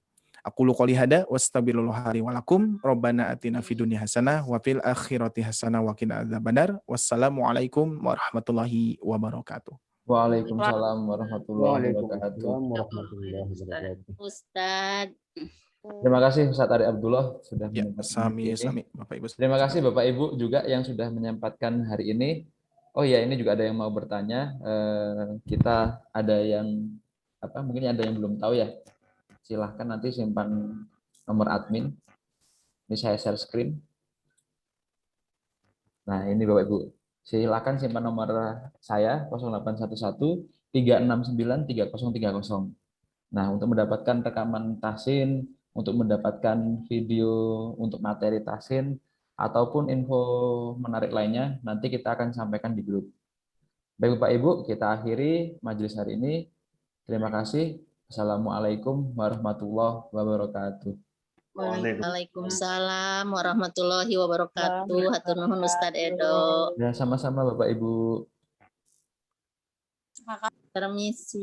Aqulu qouli hada wastaghfirullaha li wa lakum. Rabbana atina fid dunya hasanah wa fil akhirati hasanah wa qina adzabannar. Wassalamualaikum warahmatullahi wabarakatuh. Waalaikumsalam warahmatullahi wabarakatuh. Ustaz. Terima kasih Ustaz Ari Abdullah sudah sami Bapak Ibu. Terima kasih Bapak Ibu juga yang sudah menyempatkan hari ini. Oh ya, ini juga ada yang mau bertanya. Kita ada yang mungkin ada yang belum tahu ya. Silahkan nanti simpan nomor admin. Ini saya share screen. Nah, ini Bapak Ibu. Silakan simpan nomor saya 0811 369 3030. Nah, untuk mendapatkan rekaman tahsin, untuk mendapatkan video untuk materi tahsin ataupun info menarik lainnya, nanti kita akan sampaikan di grup. Baik Bapak Ibu, kita akhiri majelis hari ini. Terima kasih. Assalamualaikum warahmatullahi wabarakatuh. Waalaikumsalam warahmatullahi wabarakatuh. Hatur nuhun Ustadz Edo. Ya, sama-sama Bapak Ibu. Permisi.